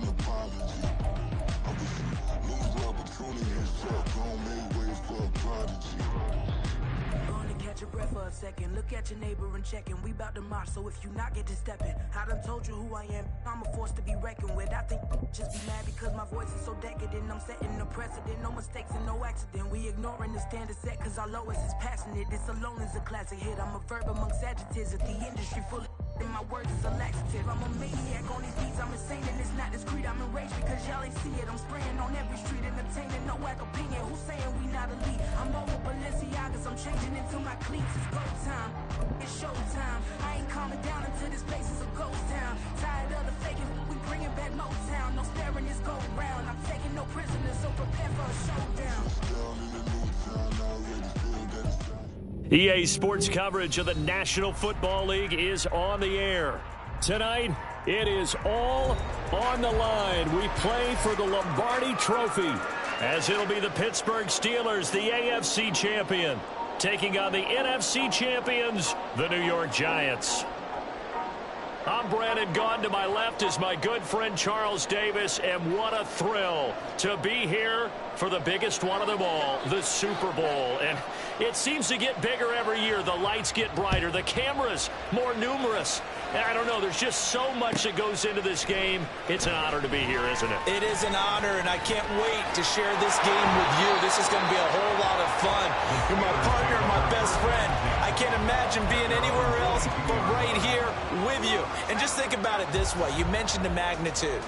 an apology. I wish you lose the opportunity and shot, gon' make way for a prodigy. Gonna catch a breath for a second. Look at your neighbor and checking. We bout to march, so if you not get to stepping. I done told you who I am. I'm a force to be reckoned with. I think just be mad because my voice is so decadent. I'm setting a precedent. No mistakes and no accident. We ignoring the standard set cause our lowest is passionate. This alone is a classic hit. I'm a verb amongst adjectives. If the industry full of and my words is a laxative. I'm a maniac on these beats. I'm insane and it's not discreet. I'm enraged because y'all ain't see it. I'm spraying on every street, entertaining no whack opinion. Who's saying we not elite? I'm over Balenciagas. I'm changing into my cleats. It's go time. It's show time. I ain't calming down until this place is a ghost town. Tired of the faking. We bringing back Motown. No staring this go round. I'm taking no prisoners, so prepare for a showdown. Down in the new town, already feel that it's time. EA Sports coverage of the National Football League is on the air. Tonight, it is all on the line. We play for the Lombardi Trophy, as it'll be the Pittsburgh Steelers, the AFC champion, taking on the NFC champions, the New York Giants. I'm Brandon Gaughan. To my left is my good friend Charles Davis, and what a thrill to be here for the biggest one of them all, the Super Bowl. And it seems to get bigger every year. The lights get brighter, the cameras more numerous. And I don't know, there's just so much that goes into this game. It's an honor to be here, isn't it? It is an honor, and I can't wait to share this game with you. This is going to be a whole lot of fun. You're my partner, my best friend. I can't imagine being anywhere else but right here with you. And just think about it this way. You mentioned the magnitude.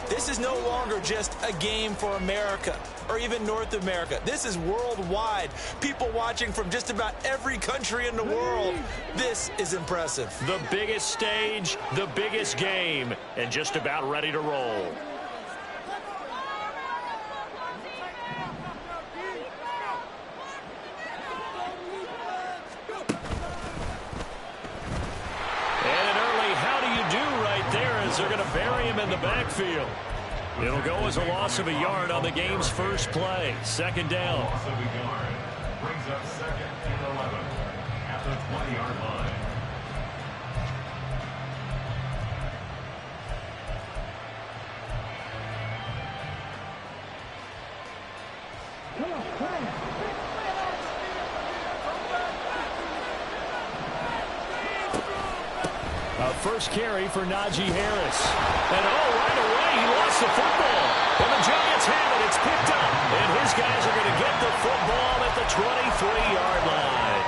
This is no longer just a game for America or even North America. This is worldwide. People watching from just about every country in the world. This is impressive. The biggest stage, the biggest game, and just about ready to roll. They're going to bury him in the backfield. It'll go as a loss of a yard on the game's first play. Second down. Loss of a yard. Brings up 2nd and 11 at the 20-yard line. First carry for Najee Harris. And right away he lost the football. And the Giants have it. It's picked up. And his guys are going to get the football at the 23-yard line.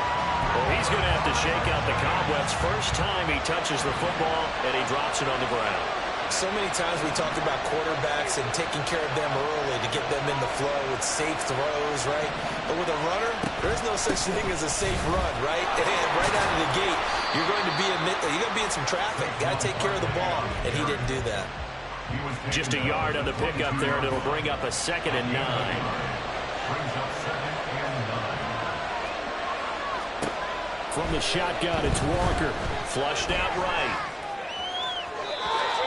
Well, he's going to have to shake out the cobwebs. First time he touches the football, and he drops it on the ground. So many times we talk about quarterbacks and taking care of them early to get them in the flow with safe throws, right? But with a runner, there's no such thing as a safe run, right? And right out of the gate, you're going to be in some traffic. Got to take care of the ball, and he didn't do that. Just a yard on the pickup there, and it'll bring up a 2nd and 9. Brings up 2nd and 9. From the shotgun, it's Walker. Flushed out right.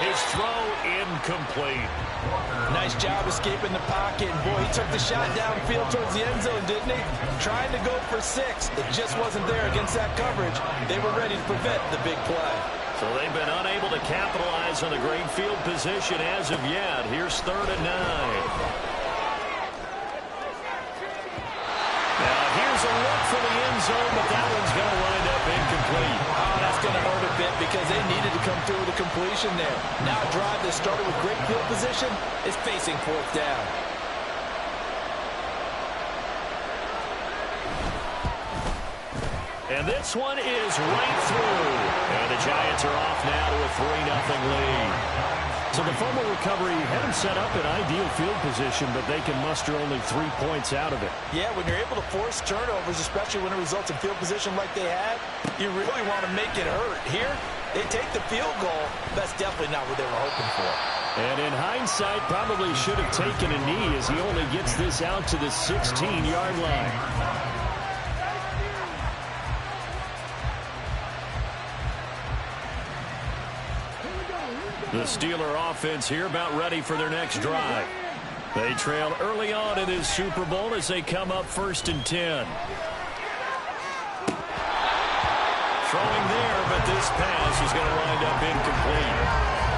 His throw incomplete. Nice job escaping the pocket. Boy, he took the shot downfield towards the end zone, didn't he? Trying to go for 6. It just wasn't there against that coverage. They were ready to prevent the big play. So they've been unable to capitalize on the great field position as of yet. Here's 3rd and 9. Now here's a look for the end zone, but that one's going to wind up incomplete. Oh, that's going to hurt a bit because they needed to come through with a completion there. Now a drive that started with great field position is facing 4th down. And this one is right through. And the Giants are off now to a 3-0 lead. So the fumble recovery had them set up in ideal field position, but they can muster only 3 points out of it. Yeah, when you're able to force turnovers, especially when it results in field position like they had, you really want to make it hurt. Here, they take the field goal. That's definitely not what they were hoping for. And in hindsight, probably should have taken a knee as he only gets this out to the 16-yard line. The Steeler offense here about ready for their next drive. They trail early on in this Super Bowl as they come up 1st and 10. Throwing there, but this pass is going to wind up incomplete.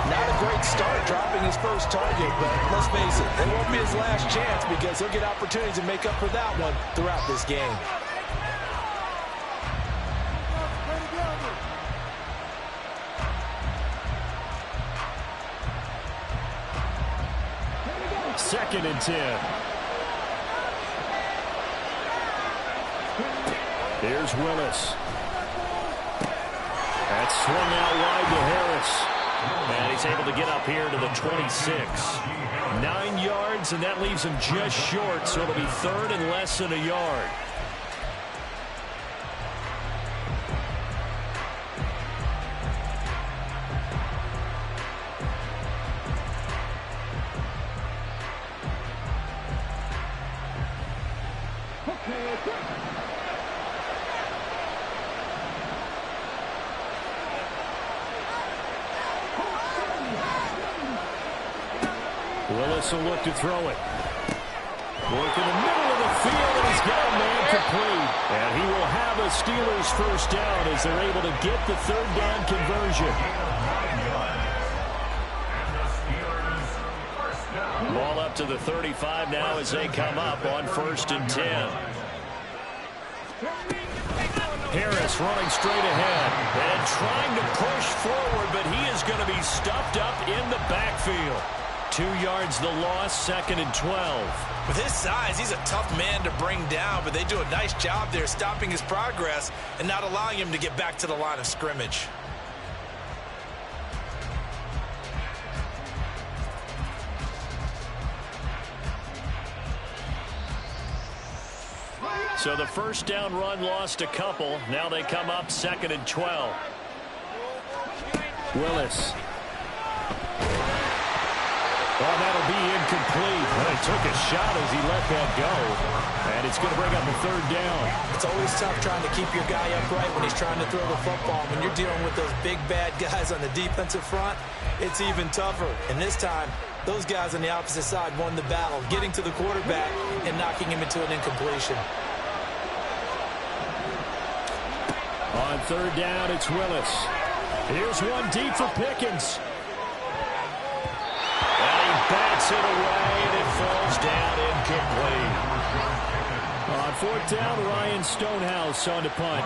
Not a great start, dropping his first target, but let's face it, it won't be his last chance because he'll get opportunities to make up for that one throughout this game. Second and 10. Here's Willis. That's swung out wide to Harris. And he's able to get up here to the 26. 9 yards, and that leaves him just short, so it'll be third and less than a yard. Willis will look to throw it. Work in the middle of the field, and he's got a man complete. And he will have a Steelers first down as they're able to get the third down conversion. Ball up to the 35 now as they come up on 1st and 10. Harris running straight ahead and trying to push forward, but he is going to be stuffed up in the backfield. 2 yards the loss, 2nd and 12. With his size, he's a tough man to bring down, but they do a nice job there stopping his progress and not allowing him to get back to the line of scrimmage. So the first down run lost a couple. Now they come up 2nd and 12. Willis. Well, that'll be incomplete. Well, he took a shot as he let that go. And it's going to bring up a third down. It's always tough trying to keep your guy upright when he's trying to throw the football. When you're dealing with those big, bad guys on the defensive front, it's even tougher. And this time, those guys on the opposite side won the battle, getting to the quarterback and knocking him into an incompletion. On third down, it's Willis. Here's one deep for Pickens. And he bats it away, and it falls down incomplete. On 4th down, Ryan Stonehouse on to punt.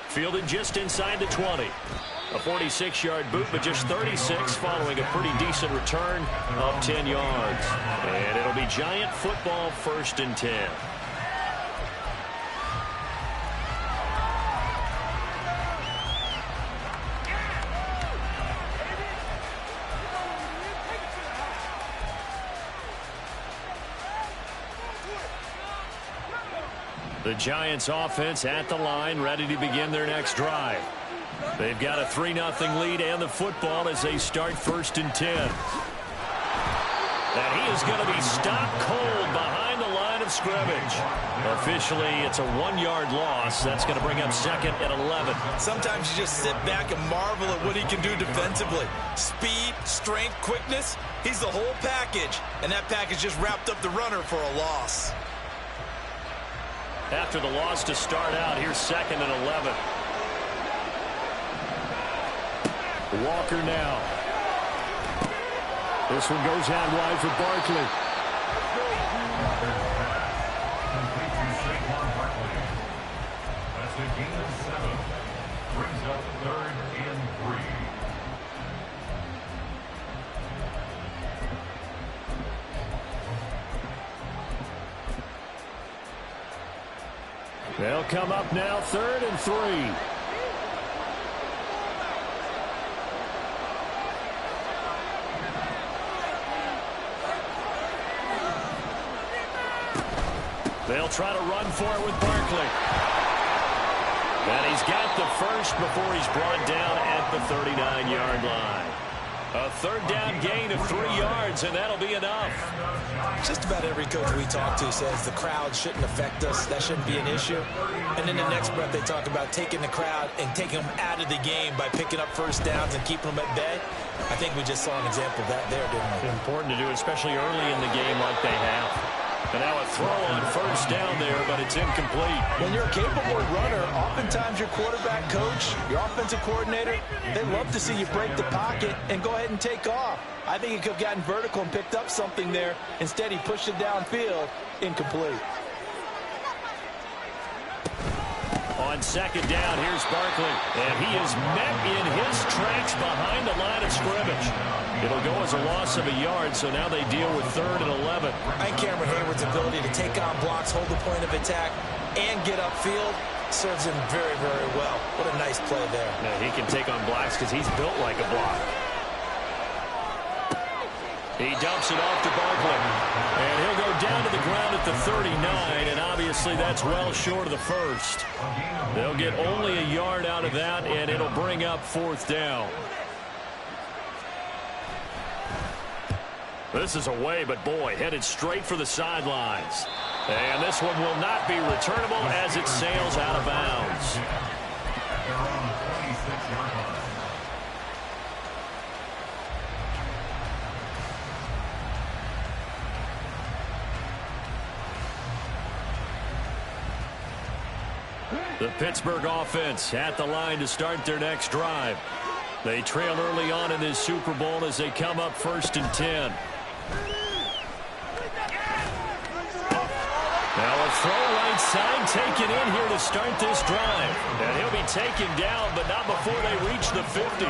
Fielded just inside the 20. A 46-yard boot, but just 36 following a pretty decent return of 10 yards. And it'll be Giant football, 1st and 10. The Giants offense at the line, ready to begin their next drive. They've got a 3-0 lead and the football as they start 1st and 10. And he is going to be stopped cold behind the line of scrimmage. Officially, it's a 1-yard loss. That's going to bring up 2nd and 11. Sometimes you just sit back and marvel at what he can do defensively. Speed, strength, quickness, he's the whole package. And that package just wrapped up the runner for a loss. After the loss to start out, here's 2nd and 11. Walker now. This one goes out wide for Barkley. That's a gain of 7. Brings up 3rd and 3. They'll come up now 3rd and 3. They'll try to run for it with Barkley. And he's got the first before he's brought down at the 39-yard line. A 3rd down gain of 3 yards, and that'll be enough. Just about every coach we talk to says the crowd shouldn't affect us. That shouldn't be an issue. And in the next breath, they talk about taking the crowd and taking them out of the game by picking up first downs and keeping them at bay. I think we just saw an example of that there, didn't we? Important to do, especially early in the game like they have. And now a throw on first down there, but it's incomplete. When you're a capable runner, oftentimes your quarterback coach, your offensive coordinator, they love to see you break the pocket and go ahead and take off. I think he could have gotten vertical and picked up something there. Instead, he pushed it downfield, incomplete. On second down, here's Barkley. And he is met in his tracks behind the line of scrimmage. It'll go as a loss of a yard, so now they deal with 3rd and 11. I think Cameron Hayward's ability to take on blocks, hold the point of attack, and get upfield serves him very, very well. What a nice play there. Now, he can take on blocks because he's built like a block. He dumps it off to Barkley. And he'll go down to the ground at the 39, and obviously that's well short of the first. They'll get only a yard out of that, and it'll bring up 4th down. This is away, but boy, headed straight for the sidelines. And this one will not be returnable as it sails out of bounds. They're on the 26-yard line. The Pittsburgh offense at the line to start their next drive. They trail early on in this Super Bowl as they come up 1st and 10. Now a throw right side taken in here to start this drive. And he'll be taken down, but not before they reach the 50.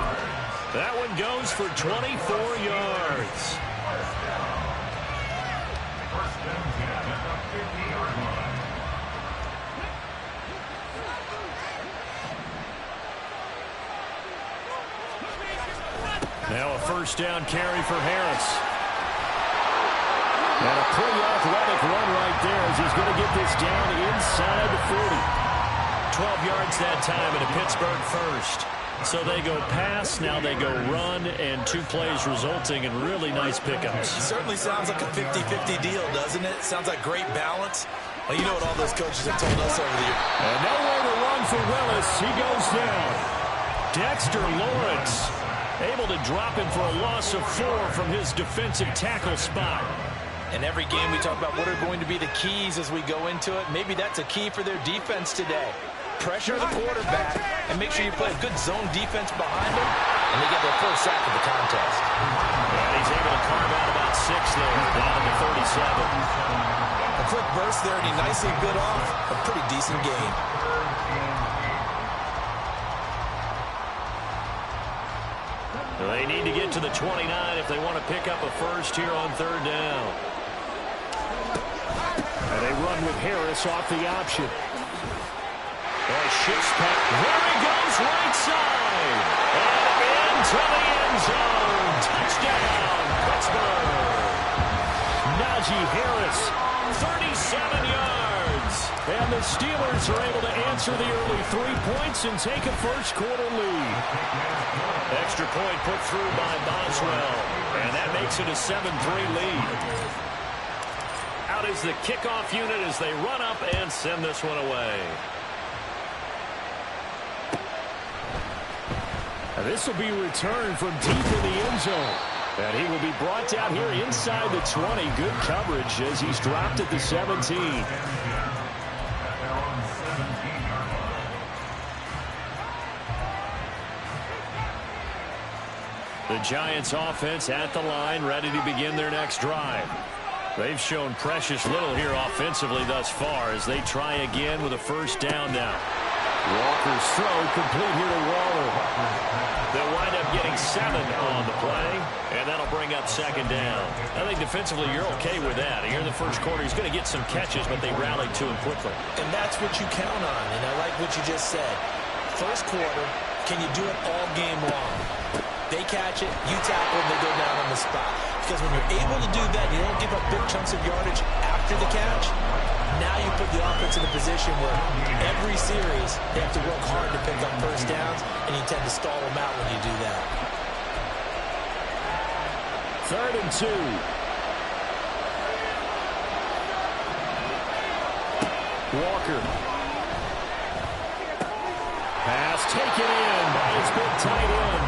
That one goes for 24 yards. First and 10 at the 50-yard line. Now a first down carry for Harris. And a pretty athletic run right there as he's going to get this down inside the 40. 12 yards that time and a Pittsburgh first. So they go pass, now they go run, and 2 plays resulting in really nice pickups. It certainly sounds like a 50-50 deal, doesn't it? Sounds like great balance. Well, you know what all those coaches have told us over the years. And nowhere to run for Willis. He goes down. Dexter Lawrence able to drop him for a loss of 4 from his defensive tackle spot. In every game we talk about what are going to be the keys as we go into it. Maybe that's a key for their defense today. Pressure the quarterback and make sure you play a good zone defense behind them, and they get their first sack of the contest. And he's able to carve out about 6 there, down to the 37. A quick burst there, and he nicely bit off a pretty decent game. They need to get to the 29 if they want to pick up a first here on 3rd down. And they run with Harris off the option. Shifts back. There he goes, right side. And into the end zone. Touchdown, Pittsburgh. Najee Harris, 37 yards. And the Steelers are able to answer the early 3 points and take a first-quarter lead. Extra point put through by Boswell. And that makes it a 7-3 lead. Out is the kickoff unit as they run up and send this one away. And this will be returned from deep in the end zone. And he will be brought down here inside the 20. Good coverage as he's dropped at the 17. The Giants offense at the line, ready to begin their next drive. They've shown precious little here offensively thus far as they try again with a first down now. Walker's throw complete here to Waller. They'll wind up getting 7 on the play, and that'll bring up 2nd down. I think defensively you're okay with that. Here in the first quarter, he's going to get some catches, but they rallied to him quickly. And that's what you count on, and I like what you just said. First quarter, can you do it all game long? They catch it, you tackle, and they go down on the spot. Because when you're able to do that, you don't give up big chunks of yardage after the catch. Now you put the offense in a position where every series they have to work hard to pick up first downs, and you tend to stall them out when you do that. 3rd and 2. Walker. Pass taken in by his big tight end.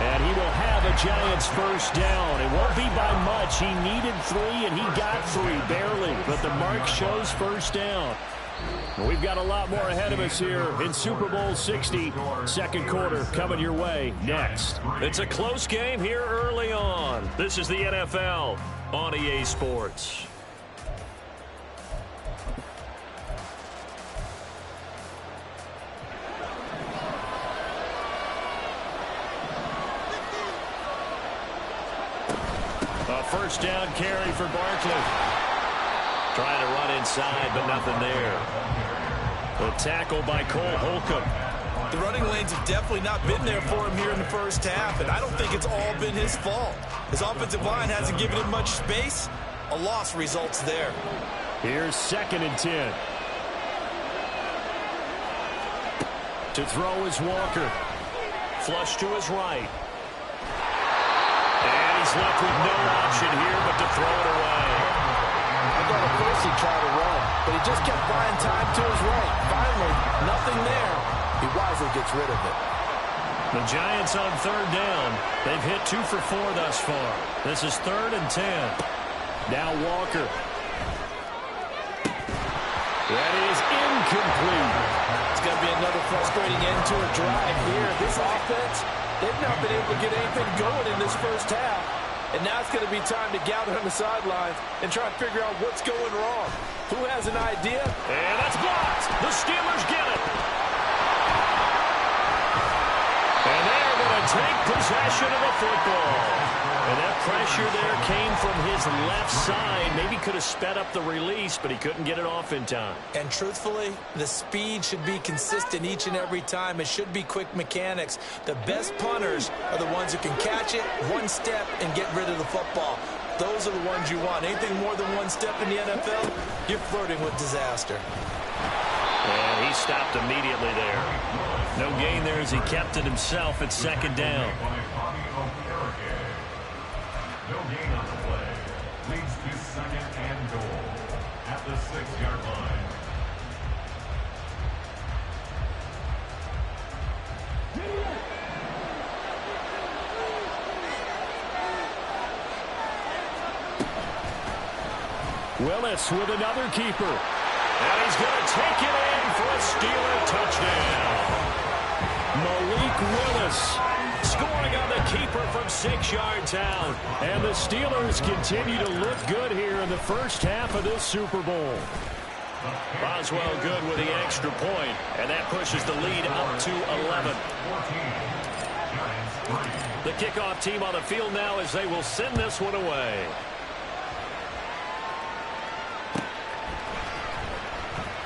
And he will have a Giants first down. It won't be by much. He needed 3, and he got 3, barely. But the mark shows first down. We've got a lot more ahead of us here in Super Bowl 60. Second quarter coming your way next. It's a close game here early on. This is the NFL on EA Sports. A first down carry for Barkley. Trying to run inside, but nothing there. The tackle by Cole Holcomb. The running lanes have definitely not been there for him here in the first half, and I don't think it's all been his fault. His offensive line hasn't given him much space. A loss results there. Here's 2nd and 10. To throw is Walker. Flush to his right. And he's left with no option here but to throw it away. I thought at first he tried to run, but he just kept buying time to his right. Finally, nothing there. He wisely gets rid of it. The Giants on 3rd down. They've hit 2 for 4 thus far. This is 3rd and 10. Now Walker. That is incomplete. It's going to be another frustrating end to a drive here. This offense, they've not been able to get anything going in this first half. And now it's going to be time to gather on the sidelines and try and figure out what's going wrong. Who has an idea? And that's blocked. The Steelers get it. And they're going to take possession of the football. And that pressure there came from his left side. Maybe could have sped up the release, but he couldn't get it off in time. And truthfully, the speed should be consistent each and every time. It should be quick mechanics. The best punters are the ones who can catch it, one step, and get rid of the football. Those are the ones you want. Anything more than one step in the NFL, you're flirting with disaster. And he stopped immediately there. No gain there as he kept it himself at 2nd down. No gain on the play. Leads to 2nd and goal at the 6-yard line. Willis with another keeper. And he's going to take it in for a Steeler touchdown. Malik Willis scoring on the keeper from 6 yards out. And the Steelers continue to look good here in the first half of this Super Bowl. Boswell good with the extra point, and that pushes the lead up to 11. The kickoff team on the field now as they will send this one away.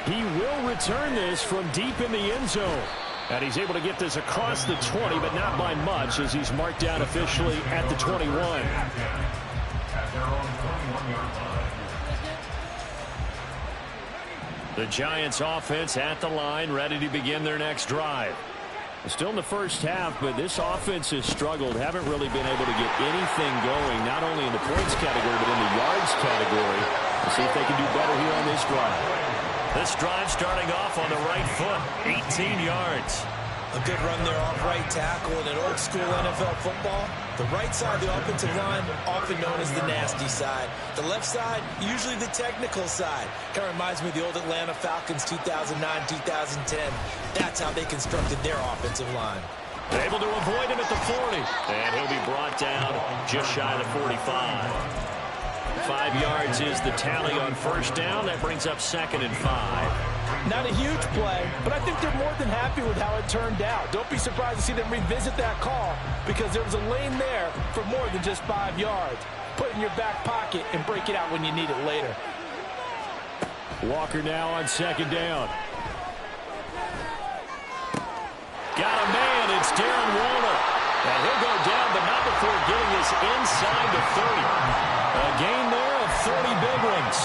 He will return this from deep in the end zone. And he's able to get this across the 20, but not by much as he's marked down officially at the 21. The Giants offense at the line, ready to begin their next drive. Still in the first half, but this offense has struggled. Haven't really been able to get anything going, not only in the points category, but in the yards category. We'll see if they can do better here on this drive. This drive starting off on the right foot, 18 yards. A good run there off right tackle in an old school NFL football. The right side of the offensive line, often known as the nasty side. The left side, usually the technical side. Kind of reminds me of the old Atlanta Falcons 2009-2010. That's how they constructed their offensive line. Able to avoid him at the 40. And he'll be brought down just shy of the 45. 5 yards is the tally on first down. That brings up 2nd and 5. Not a huge play, but I think they're more than happy with how it turned out. Don't be surprised to see them revisit that call because there was a lane there for more than just 5 yards. Put it in your back pocket and break it out when you need it later. Walker now on 2nd down. Got a man. It's Darren Waller. And he'll go down, but not before getting this inside the 30. A gain there of 30 big ones.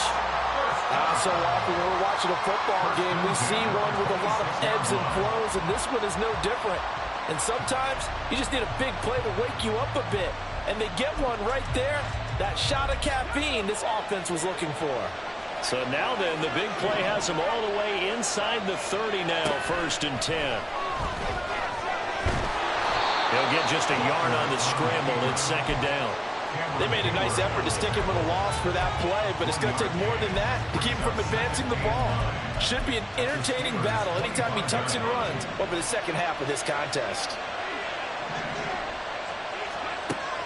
So often when we're watching a football game, we see one with a lot of ebbs and flows, and this one is no different. And sometimes you just need a big play to wake you up a bit. And they get one right there. That shot of caffeine this offense was looking for. So now then, the big play has them all the way inside the 30 now, 1st and 10. He'll get just a yard on the scramble. It's second down. They made a nice effort to stick him with a loss for that play, but it's going to take more than that to keep him from advancing the ball. Should be an entertaining battle anytime he tucks and runs over the second half of this contest.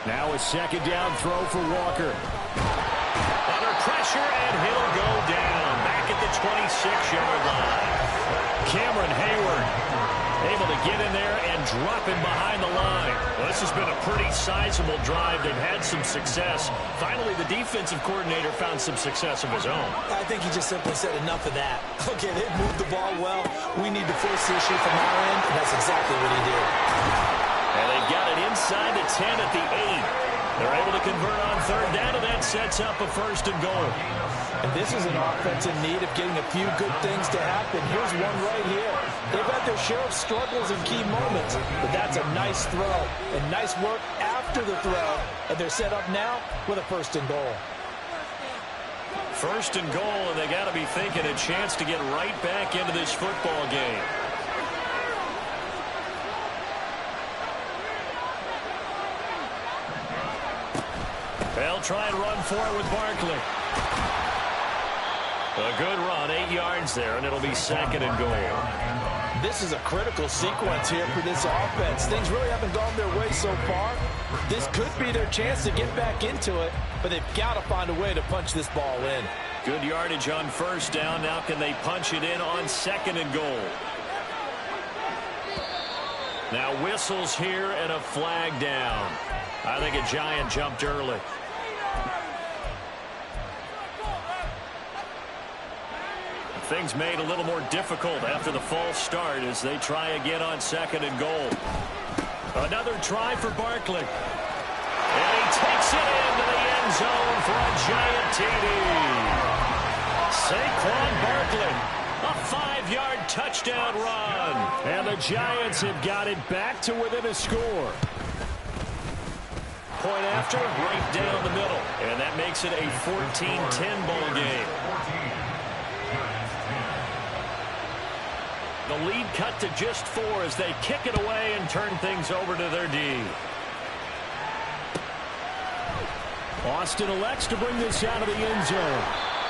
Now a second down throw for Walker. Under pressure, and he'll go down. Back at the 26-yard line. Cameron Hayward able to get in there and drop him behind the line. Well, this has been a pretty sizable drive. They've had some success. Finally, the defensive coordinator found some success of his own. I think he just simply said enough of that. Okay, they've moved the ball well. We need to force the issue from our end, and that's exactly what he did. And they've got it inside the 10 at the 8. They're able to convert on third down, and that sets up a first and goal. And this is an offense in need of getting a few good things to happen. Here's one right here. They've had their share of struggles in key moments, but that's a nice throw and nice work after the throw. And they're set up now with a first and goal. First and goal, and they got to be thinking a chance to get right back into this football game. They'll try and run for it with Barkley. A good run, 8 yards there, and it'll be second and goal. This is a critical sequence here for this offense. Things really haven't gone their way so far. This could be their chance to get back into it, but they've got to find a way to punch this ball in. Good yardage on first down. Now can they punch it in on second and goal? Now whistles here and a flag down. I think a Giant jumped early. Things made a little more difficult after the false start as they try again on second and goal. Another try for Barkley. And he takes it into the end zone for a Giant TD. Saquon Barkley, a 5-yard touchdown run. And the Giants have got it back to within a score. Point after, right down the middle. And that makes it a 14-10 ball game. The lead cut to just 4 as they kick it away and turn things over to their D. Austin elects to bring this out of the end zone.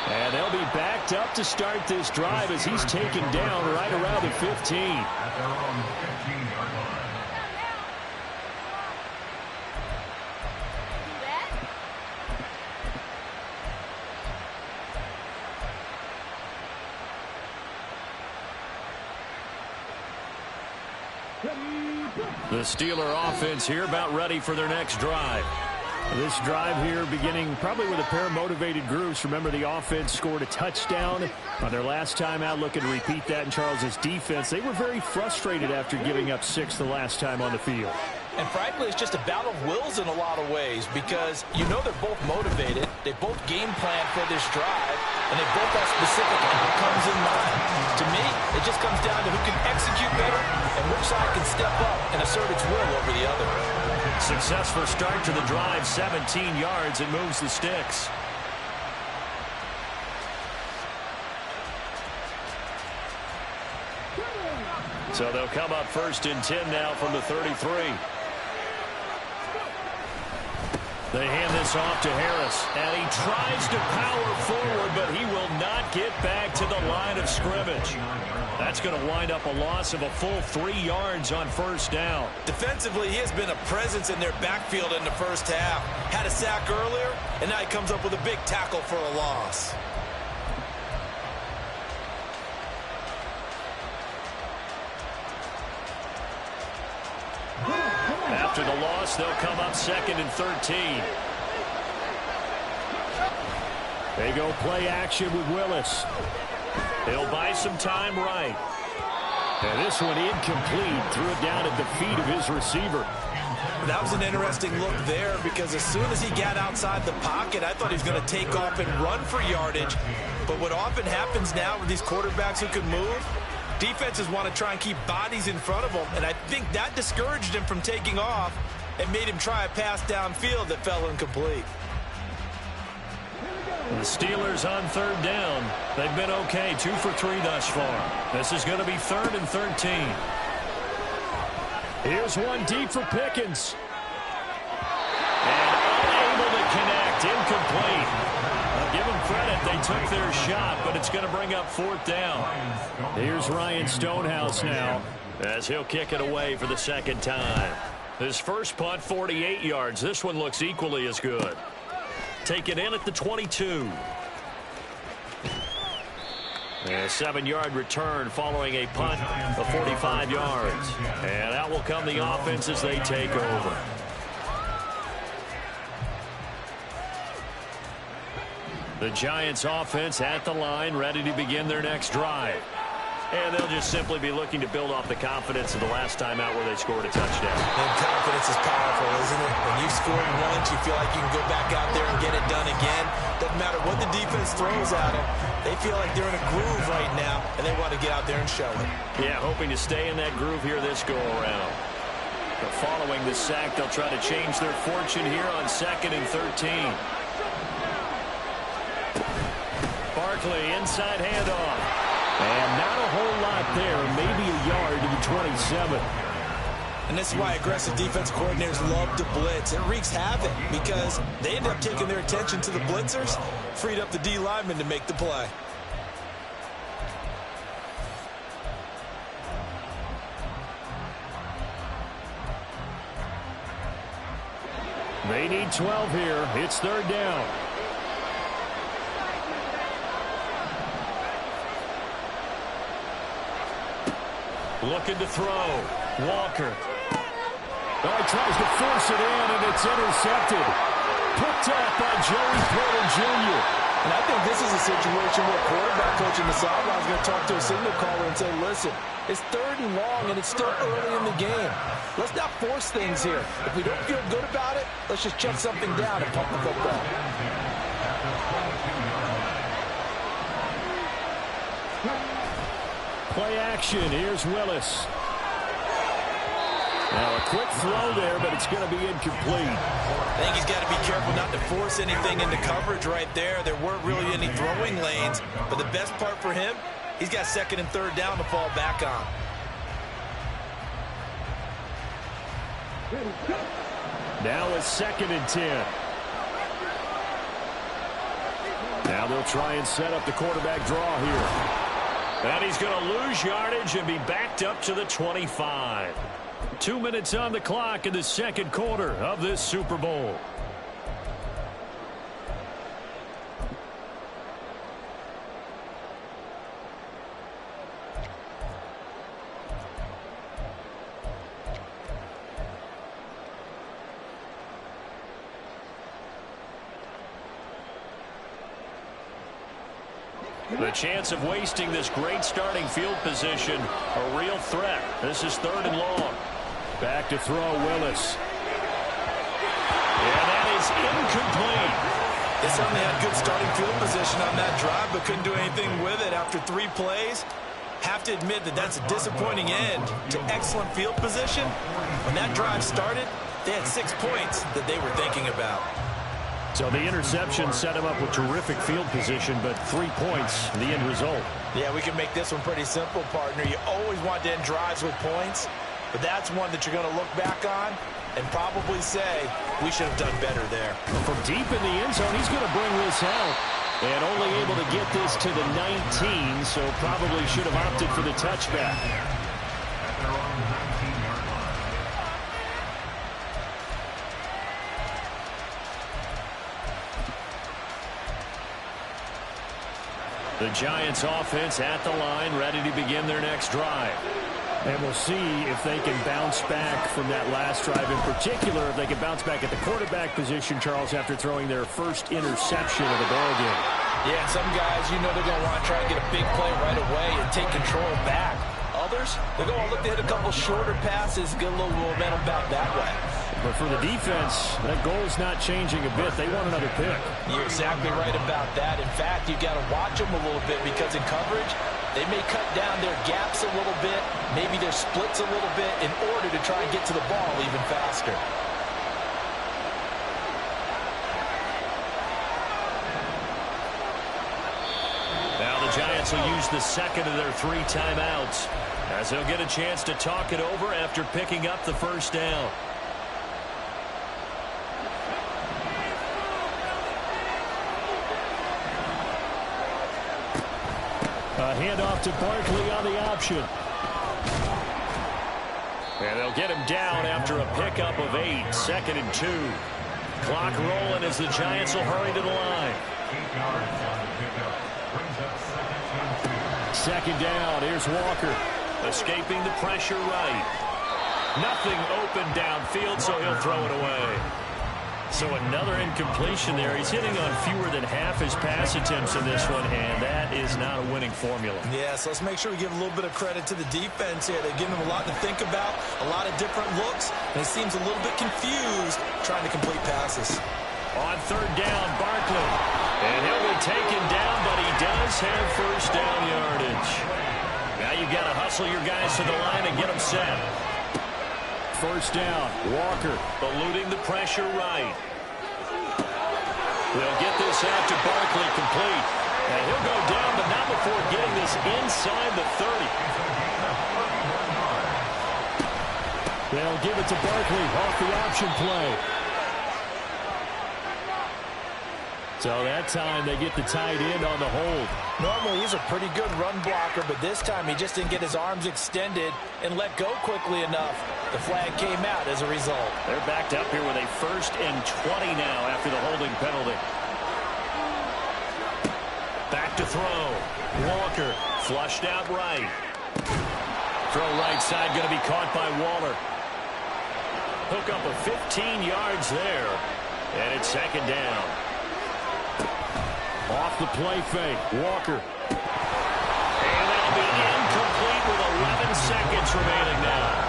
And they'll be backed up to start this drive as he's taken down right around the 15. At their own 15-yard line. The Steeler offense here about ready for their next drive. This drive here beginning probably with a pair of motivated groups. Remember, the offense scored a touchdown on their last time out. Looking to repeat that in Charles's defense. They were very frustrated after giving up 6 the last time on the field. And frankly, it's just a battle of wills in a lot of ways because you know they're both motivated. They both game plan for this drive, and they both have specific outcomes in mind. To me, it just comes down to who can execute better and which side can step up and assert its will over the other. Successful start to the drive, 17 yards. It moves the sticks. So they'll come up first and 10 now from the 33. They hand this off to Harris, and he tries to power forward, but he will not get back to the line of scrimmage. That's going to wind up a loss of a full 3 yards on first down. Defensively, he has been a presence in their backfield in the first half. Had a sack earlier, and now he comes up with a big tackle for a loss. After the loss, they'll come up second and 13. They go play action with Willis. He'll buy some time right. And this one incomplete. Threw it down at the feet of his receiver. That was an interesting look there because as soon as he got outside the pocket, I thought he was going to take off and run for yardage. But what often happens now with these quarterbacks who can move, defenses want to try and keep bodies in front of them, and I think that discouraged him from taking off and made him try a pass downfield that fell incomplete. The Steelers on third down. They've been okay, 2 for 3 thus far. This is going to be 3rd and 13. Here's one deep for Pickens. And unable to connect. Incomplete. I'll give them credit. They took their shot, but it's going to bring up 4th down. Here's Ryan Stonehouse now as he'll kick it away for the 2nd time. His first punt, 48 yards. This one looks equally as good. Take it in at the 22. And a 7-yard return following a punt of 45 yards. And out will come the offense as they take over. The Giants offense at the line, ready to begin their next drive. And they'll just simply be looking to build off the confidence of the last time out where they scored a touchdown. And confidence is powerful, isn't it? When you scored once, you feel like you can go back out there and get it done again. Doesn't matter what the defense throws at them. They feel like they're in a groove right now, and they want to get out there and show it. Yeah, hoping to stay in that groove here this go-around. But following the sack, they'll try to change their fortune here on 2nd and 13. Barkley, inside handoff. And not a whole lot there, maybe a yard to the 27. And this is why aggressive defense coordinators love to blitz. It wreaks havoc because they end up taking their attention to the blitzers, freed up the D lineman to make the play. They need 12 here. It's 3rd down. Looking to throw. Walker. Oh, he tries to force it in, and it's intercepted. Picked up by Joey Porter Jr. And I think this is a situation where quarterback coach in the sideline is going to talk to a signal caller and say, listen, it's 3rd and long, and it's still early in the game. Let's not force things here. If we don't feel good about it, let's just check something down and pump the football. Play action. Here's Willis. Now a quick throw there, but it's going to be incomplete. I think he's got to be careful not to force anything into coverage right there. There weren't really any throwing lanes, but the best part for him, he's got 2nd and 3rd down to fall back on. Now it's 2nd and 10. Now they'll try and set up the quarterback draw here. And he's going to lose yardage and be backed up to the 25. 2 minutes on the clock in the 2nd quarter of this Super Bowl. The chance of wasting this great starting field position, a real threat. This is 3rd and long. Back to throw, Willis. And that is incomplete. They certainly had good starting field position on that drive, but couldn't do anything with it after 3 plays. Have to admit that that's a disappointing end to excellent field position. When that drive started, they had 6 points that they were thinking about. So the interception set him up with terrific field position, but 3 points, the end result. Yeah, we can make this one pretty simple, partner. You always want to end drives with points, but that's one that you're going to look back on and probably say, we should have done better there. From deep in the end zone, he's going to bring this out. And only able to get this to the 19, so probably should have opted for the touchback. The Giants offense at the line, ready to begin their next drive. And we'll see if they can bounce back from that last drive in particular, if they can bounce back at the quarterback position, Charles, after throwing their first interception of the ball game. Yeah, some guys, you know they're going to want to try and get a big play right away and take control back. Others, they're going to look to hit a couple shorter passes, get a little momentum back that way. But for the defense, that goal's not changing a bit. They want another pick. You're exactly right about that. In fact, you've got to watch them a little bit because in coverage, they may cut down their gaps a little bit, maybe their splits a little bit in order to try and get to the ball even faster. Now the Giants Giants will use the second of their 3 timeouts, as they'll get a chance to talk it over after picking up the first down. A handoff to Barkley on the option. And they'll get him down after a pickup of 8, 2nd and 2. Clock rolling as the Giants will hurry to the line. 8 yards on the pickup. Brings up 2nd and 2. Second down. Here's Walker. Escaping the pressure right. Nothing open downfield, so he'll throw it away. So another incompletion there. He's hitting on fewer than half his pass attempts in this one, and that is not a winning formula. Yeah, so let's make sure we give a little bit of credit to the defense here. They're giving him a lot to think about, a lot of different looks, and he seems a little bit confused trying to complete passes. On 3rd down, Barkley. And he'll be taken down, but he does have first down yardage. Now you've got to hustle your guys to the line and get them set. First down, Walker eluding the pressure right. They'll get this out to Barkley complete. And he'll go down, but not before getting this inside the 30. They'll give it to Barkley off the option play. So that time they get the tight end on the hold. Normally he's a pretty good run blocker, but this time he just didn't get his arms extended and let go quickly enough. The flag came out as a result. They're backed up here with a 1st and 20 now after the holding penalty. Back to throw. Walker flushed out right. Throw right side going to be caught by Waller. Hook up of 15 yards there. And it's 2nd down. Off the play fake, Walker. And that'll be incomplete with 11 seconds remaining now.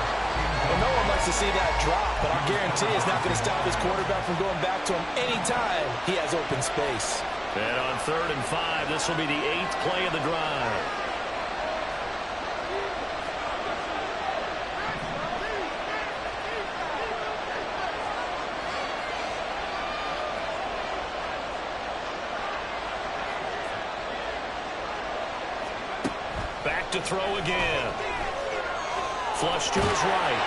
Well, no one likes to see that drop, but I guarantee it's not going to stop his quarterback from going back to him anytime he has open space. And on 3rd and 5, this will be the 8th play of the drive. To throw again. Flush to his right.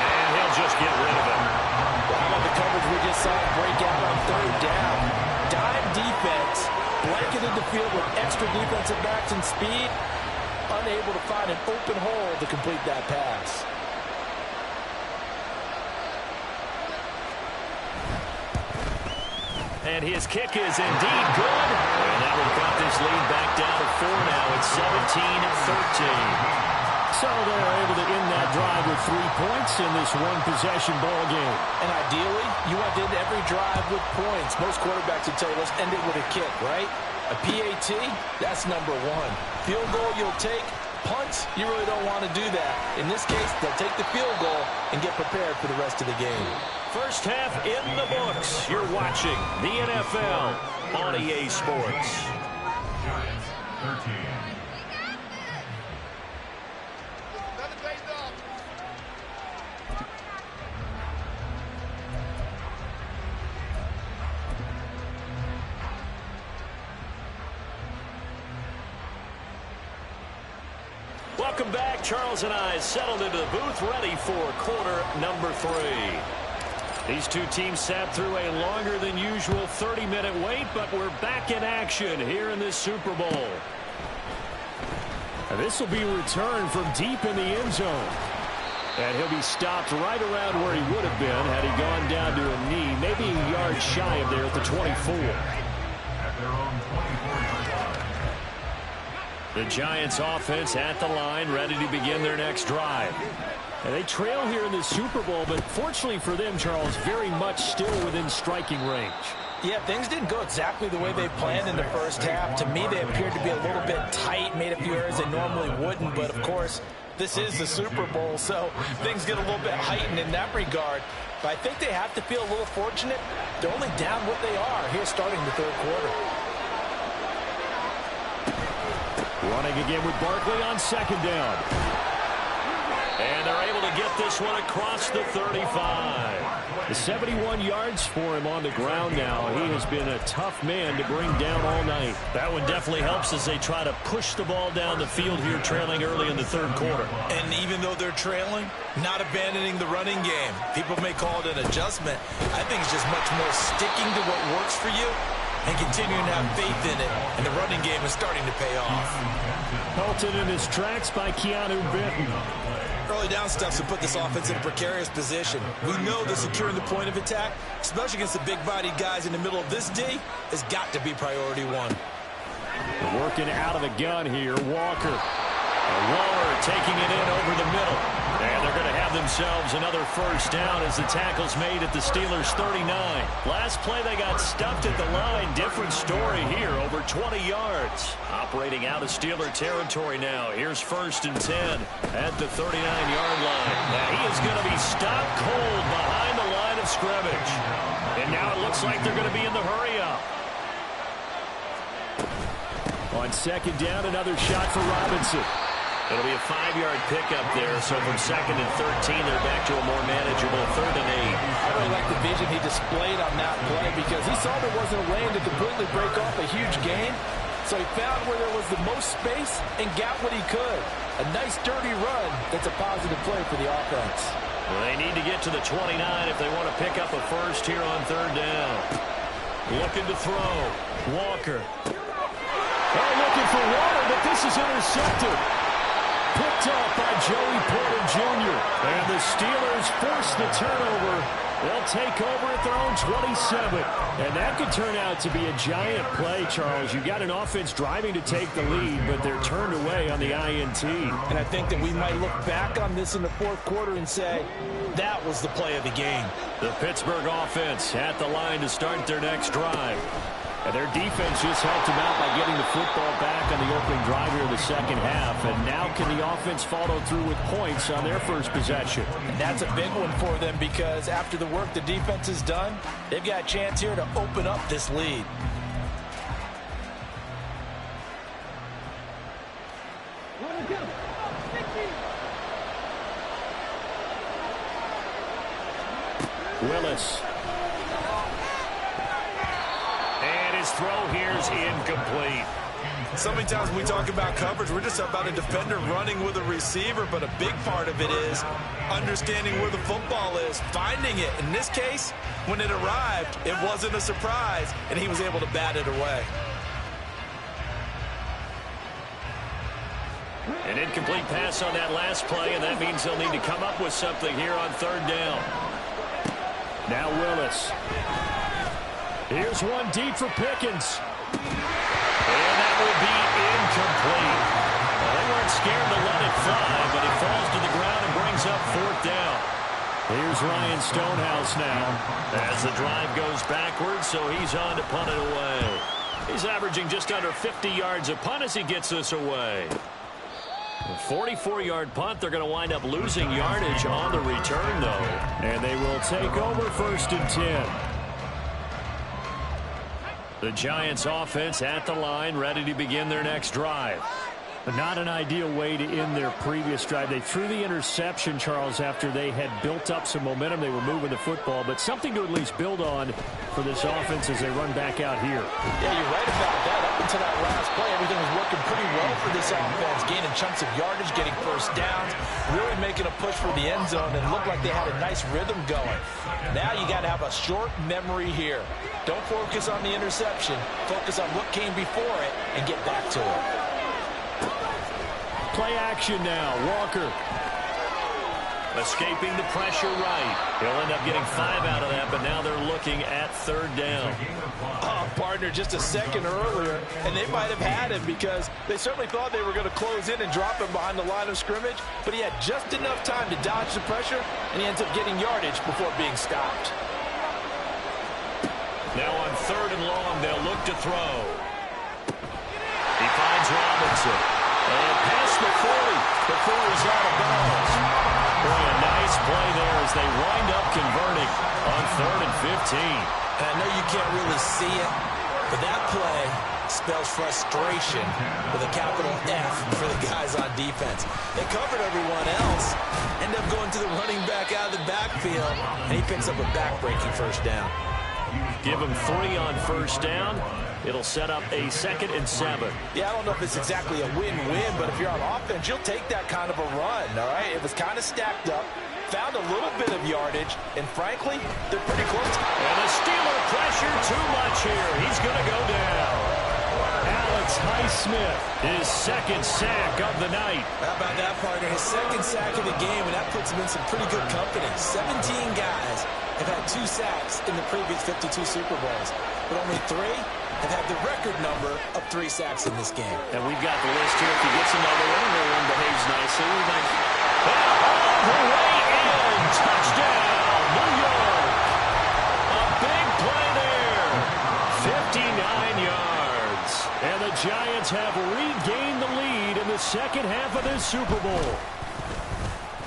And he'll just get rid of it. How about the coverage we just saw break out on 3rd down? Dime defense, blanketed the field with extra defensive backs and speed, unable to find an open hole to complete that pass. And his kick is indeed good. And that will cut this lead back down to 4 now. It's 17-13. So they're able to end that drive with 3 points in this one-possession ball game. And ideally, you want to end every drive with points. Most quarterbacks would tell you, let's end it with a kick, right? A PAT, that's number 1. Field goal you'll take. Punts, you really don't want to do that. In this case, they'll take the field goal and get prepared for the rest of the game. First half in the books. You're watching the NFL on EA Sports. Giants 13. Welcome back. Charles and I settled into the booth, ready for quarter number 3. These two teams sat through a longer than usual 30-minute wait, but we're back in action here in this Super Bowl. And this will be a return from deep in the end zone. And he'll be stopped right around where he would have been had he gone down to a knee, maybe a yard shy of there at the 24. At their own 24-yard line. The Giants offense at the line, ready to begin their next drive. And they trail here in the Super Bowl, but fortunately for them, Charles, very much still within striking range. Yeah, things didn't go exactly the way they planned in the first half. To me, they appeared to be a little bit tight, made a few errors they normally wouldn't, but of course, this is the Super Bowl, so things get a little bit heightened in that regard. But I think they have to feel a little fortunate. They're only down what they are here starting the 3rd quarter. Running again with Barkley on 2nd down. And they're able to get get this one across the 35. The 71 yards for him on the ground now. He has been a tough man to bring down all night. That one definitely helps as they try to push the ball down the field here, trailing early in the third quarter. And even though they're trailing, not abandoning the running game. People may call it an adjustment. I think it's just much more sticking to what works for you and continuing to have faith in it. And the running game is starting to pay off. Halted in his tracks by Keanu Benton. Early down stuff to put this offense in a precarious position. We know that securing the point of attack, especially against the big-bodied guys in the middle of this D, has got to be priority one. Working out of the gun here, Walker. Waller taking it in over the middle. And they're going to have themselves another first down as the tackle's made at the Steelers' 39. Last play they got stuffed at the line. Different story here, over 20 yards. Operating out of Steeler territory now. Here's 1st and 10 at the 39-yard line. Now he is going to be stopped cold behind the line of scrimmage. And now it looks like they're going to be in the hurry-up. On 2nd down, another shot for Robinson. It'll be a 5-yard pickup there, so from 2nd and 13, they're back to a more manageable 3rd and 8. I really like the vision he displayed on that play because he saw there wasn't a lane to completely break off a huge gain, so he found where there was the most space and got what he could. A nice, dirty run that's a positive play for the offense. Well, they need to get to the 29 if they want to pick up a first here on 3rd down. Looking to throw. Walker. Oh, looking for Waller, but this is intercepted. Picked off by Joey Porter Jr. And the Steelers force the turnover. They'll take over at their own 27. And that could turn out to be a giant play, Charles. You got an offense driving to take the lead, but they're turned away on the INT. And I think that we might look back on this in the 4th quarter and say, that was the play of the game. The Pittsburgh offense at the line to start their next drive. And their defense just helped them out by getting the football back on the opening drive here in the 2nd half. And now can the offense follow through with points on their first possession? And that's a big one for them because after the work the defense has done, they've got a chance here to open up this lead. Willis. His throw here is incomplete. So many times when we talk about coverage, we're just about a defender running with a receiver, but a big part of it is understanding where the football is, finding it. In this case, when it arrived, it wasn't a surprise, and he was able to bat it away. An incomplete pass on that last play, and that means they'll need to come up with something here on 3rd down. Now Willis. Here's one deep for Pickens. And that will be incomplete. Well, they weren't scared to let it fly, but it falls to the ground and brings up 4th down. Here's Ryan Stonehouse now as the drive goes backwards, so he's on to punt it away. He's averaging just under 50 yards a punt as he gets this away. A 44-yard punt. They're going to wind up losing yardage on the return, though. And they will take over 1st and 10. The Giants offense at the line, ready to begin their next drive. But not an ideal way to end their previous drive. They threw the interception, Charles, after they had built up some momentum. They were moving the football, but something to at least build on for this offense as they run back out here. Yeah, you're right about that. Up until that last play, everything was working pretty well for this offense. Gaining chunks of yardage, getting first downs, really making a push for the end zone, and looked like they had a nice rhythm going. Now you got to have a short memory here. Don't focus on the interception. Focus on what came before it and get back to it. Play action now. Walker. Escaping the pressure right. He'll end up getting 5 out of that, but now they're looking at 3rd down. Partner, just a second earlier, and they might have had him because they certainly thought they were going to close in and drop him behind the line of scrimmage, but he had just enough time to dodge the pressure, and he ends up getting yardage before being stopped. Now on 3rd and long, they'll look to throw. He finds Robinson. And past the 40 before he's out of bounds. Boy, a nice play there as they wind up converting on 3rd and 15. And I know you can't really see it, but that play spells frustration with a capital F for the guys on defense. They covered everyone else, end up going to the running field, and he picks up a back-breaking first down. Give him 3 on first down. It'll set up a 2nd and 7. Yeah, I don't know if it's exactly a win-win, but if you're on offense, you'll take that kind of a run, all right? It was kind of stacked up, found a little bit of yardage, and frankly, they're pretty close. And the Steeler pressure too much here. He's going to go down. Alex Highsmith, his 2nd sack of the night. How about that, partner? His 2nd sack of the game, and that puts him in some pretty good company. 17 guys have had 2 sacks in the previous 52 Super Bowls, but only 3 have had the record number of 3 sacks in this game. And we've got the list here. If he gets another one, and one behaves nicely, we might... all the way in! Touchdown, New York! A big play there. 59 yards. And the Giants have regained the lead in the second half of this Super Bowl.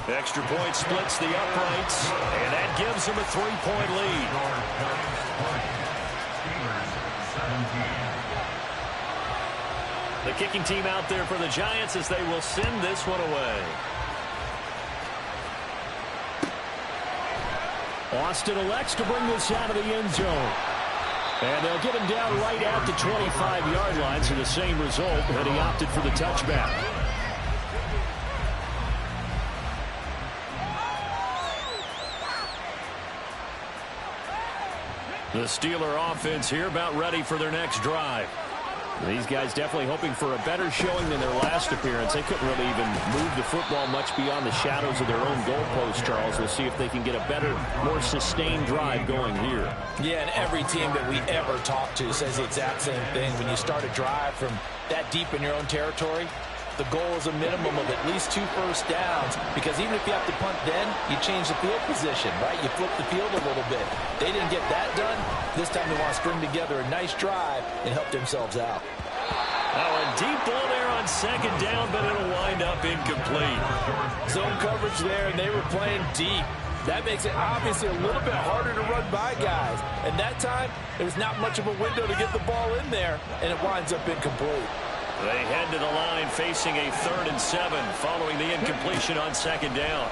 Extra point splits the uprights, and that gives them a 3-point lead. The kicking team out there for the Giants as they will send this one away. Austin elects to bring this out of the end zone. And they'll get him down right at the 25-yard line, so the same result, and he opted for the touchback. The Steeler offense here about ready for their next drive. These guys definitely hoping for a better showing than their last appearance. They couldn't really even move the football much beyond the shadows of their own goalpost, Charles. We'll see if they can get a better, more sustained drive going here. Yeah, and every team that we ever talk to says the exact same thing. When you start a drive from that deep in your own territory, the goal is a minimum of at least 2 first downs, because even if you have to punt then, you change the field position, right? You flip the field a little bit. They didn't get that done. This time they want to string together a nice drive and help themselves out. Now a deep ball there on 2nd down, but it'll wind up incomplete. Zone coverage there, and they were playing deep. That makes it obviously a little bit harder to run by guys. And that time, there was not much of a window to get the ball in there, and it winds up incomplete. They head to the line facing a 3rd and 7 following the incompletion on 2nd down.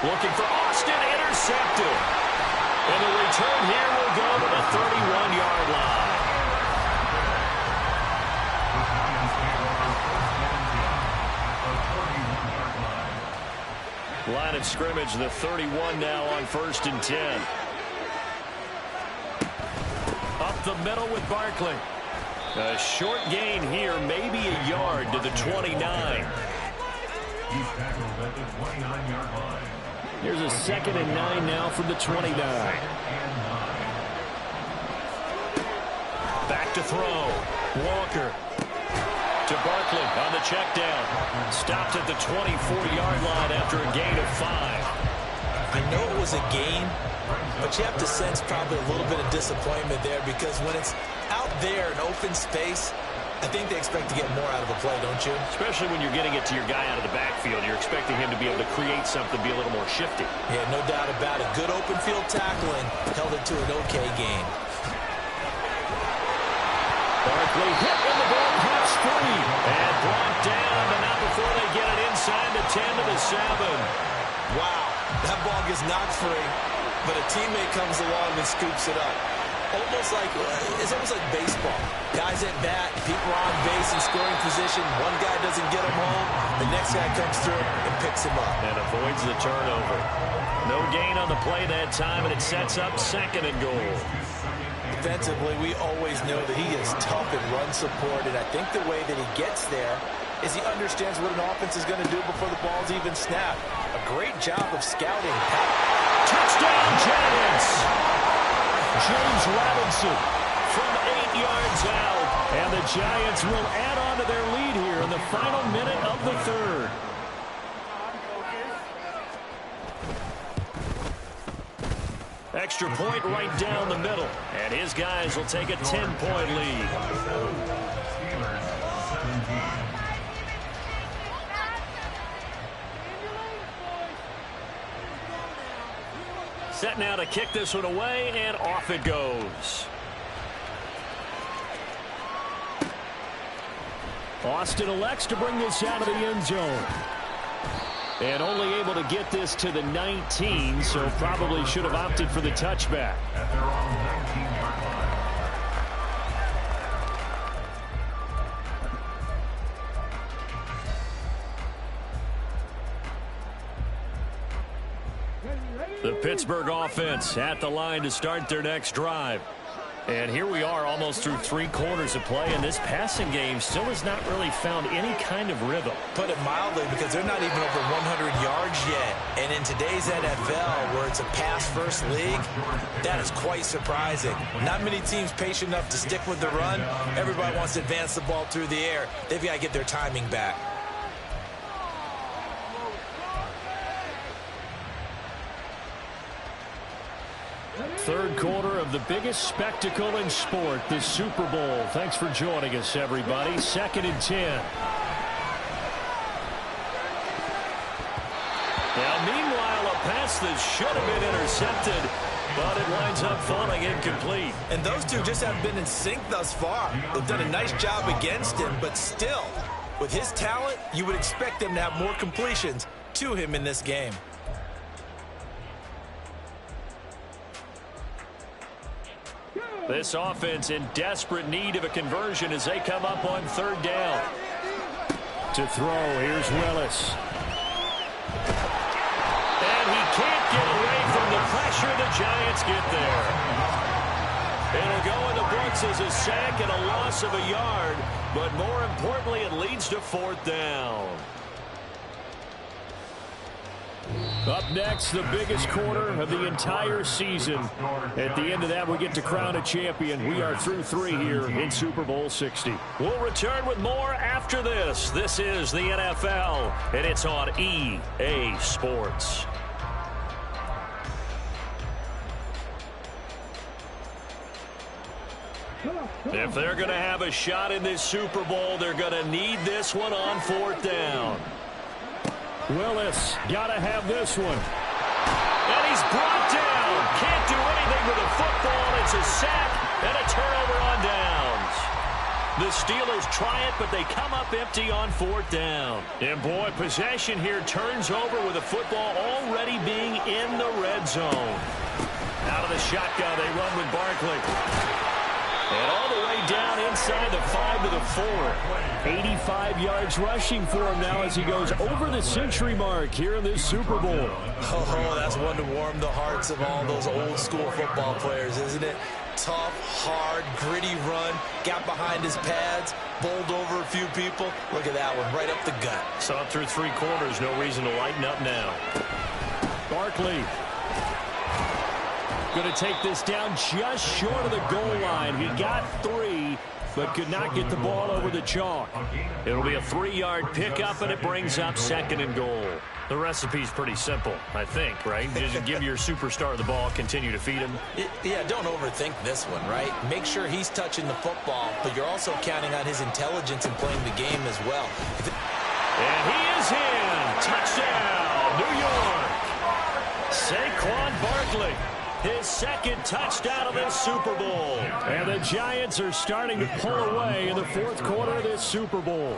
Looking for Austin, intercepted. And the return here will go to the 31-yard line. Line of scrimmage, the 31 now on 1st and 10. Up the middle with Barkley. A short gain here, maybe a yard to the 29. He's tackled at the 29-yard line. Here's a 2nd and 9 now from the 29. Back to throw. Walker to Barkley on the check down. Stopped at the 24-yard line after a gain of 5. I know it was a gain, but you have to sense probably a little bit of disappointment there, because when it's out there in open space, I think they expect to get more out of a play, don't you? Especially when you're getting it to your guy out of the backfield. You're expecting him to be able to create something, be a little more shifty. Yeah, no doubt about it. Good open field tackling held it to an okay game. Barkley hit and the ball pops free. And brought down, but not before they get it inside the 10 to the 7. Wow, that ball gets knocked free, but a teammate comes along and scoops it up. It's almost like baseball. Guys at bat, people are on base in scoring position. One guy doesn't get him home, the next guy comes through and picks him up. And avoids the turnover. No gain on the play that time, and it sets up 2nd and goal. Defensively, we always know that he is tough in run support, and I think the way that he gets there is he understands what an offense is going to do before the ball's even snapped. A great job of scouting. Touchdown, Giants! James Robinson from 8 yards out. And the Giants will add on to their lead here in the final minute of the 3rd. Extra point right down the middle. And his guys will take a 10-point lead. Steelers 17. Set now to kick this one away, and off it goes. Austin elects to bring this out of the end zone. And only able to get this to the 19, so probably should have opted for the touchback. At their own 19-yard line. The Pittsburgh offense at the line to start their next drive. And here we are almost through 3 quarters of play, and this passing game still has not really found any kind of rhythm. Put it mildly, because they're not even over 100 yards yet. And in today's NFL, where it's a pass-first league, that is quite surprising. Not many teams patient enough to stick with the run. Everybody wants to advance the ball through the air. They've got to get their timing back. Third quarter of the biggest spectacle in sport, the Super Bowl. Thanks for joining us, everybody. 2nd and 10. Now, meanwhile, a pass that should have been intercepted, but it winds up falling incomplete. And those two just haven't been in sync thus far. They've done a nice job against him, but still, with his talent, you would expect them to have more completions to him in this game. This offense in desperate need of a conversion as they come up on 3rd down. To throw, here's Willis. And he can't get away from the pressure. The Giants get there. It'll go in the books as a sack and a loss of a yard, but more importantly, it leads to 4th down. Up next, the biggest quarter of the entire season. At the end of that, we get to crown a champion. We are through 3 here in Super Bowl 60. We'll return with more after this. This is the NFL, and it's on EA Sports. If they're going to have a shot in this Super Bowl, they're going to need this one on 4th down. Willis, got to have this one. And he's brought down. Can't do anything with the football. It's a sack and a turnover on downs. The Steelers try it, but they come up empty on 4th down. And boy, possession here turns over with the football already being in the red zone. Out of the shotgun, they run with Barkley. And all the way down inside the 5 to the 4. 85 yards rushing for him now as he goes over the century mark here in this Super Bowl. Oh, that's one to warm the hearts of all those old school football players, isn't it? Tough, hard, gritty run, got behind his pads, bowled over a few people. Look at that one, right up the gut. Saw it through 3 quarters, no reason to lighten up now. Barkley. Going to take this down just short of the goal line. He got 3, but could not get the ball over the chalk. It'll be a 3-yard pickup, and it brings up 2nd and goal. The recipe's pretty simple, I think, right? Just give your superstar the ball, continue to feed him. Yeah, don't overthink this one, right? Make sure he's touching the football, but you're also counting on his intelligence in playing the game as well. And he is in. Touchdown, New York. Saquon Barkley. His 2nd touchdown of this Super Bowl. And the Giants are starting to pull away in the 4th quarter of this Super Bowl.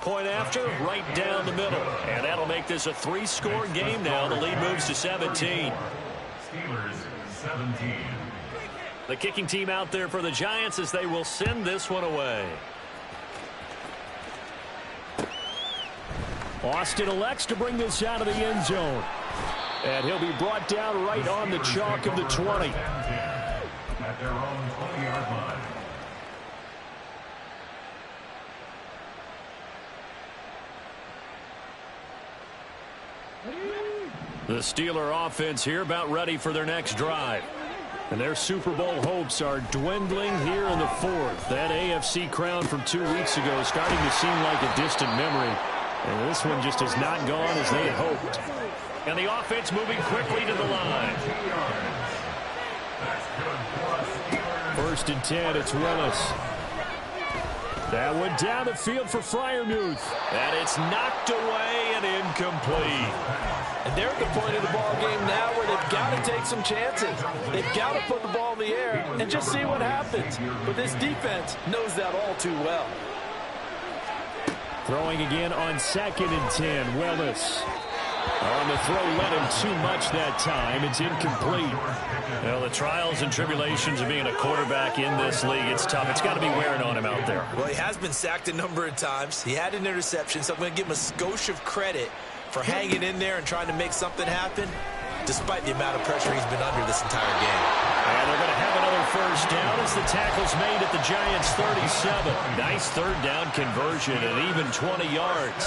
Point after, right down the middle. And that'll make this a 3-score game now. The lead moves to 17. Steelers 17. The kicking team out there for the Giants as they will send this one away. Austin elects to bring this out of the end zone. And he'll be brought down right on the chalk of the 20. At their own 20-yard line. The Steeler offense here about ready for their next drive. And their Super Bowl hopes are dwindling here in the 4th. That AFC crown from 2 weeks ago is starting to seem like a distant memory. And this one just has not gone as they had hoped. And the offense moving quickly to the line. 1st and 10, it's Willis. That one down the field for Freiermuth. And it's knocked away and incomplete. And they're at the point of the ball game now where they've got to take some chances. They've got to put the ball in the air and just see what happens. But this defense knows that all too well. Throwing again on 2nd and 10. Willis. On the throw, led him too much that time. It's incomplete. Well, the trials and tribulations of being a quarterback in this league, it's tough. It's got to be wearing on him out there. Well, he has been sacked a number of times. He had an interception, so I'm going to give him a skosh of credit for hanging in there and trying to make something happen, despite the amount of pressure he's been under this entire game. And they're going to have another first down as the tackle's made at the Giants' 37. Nice third down conversion and even 20 yards.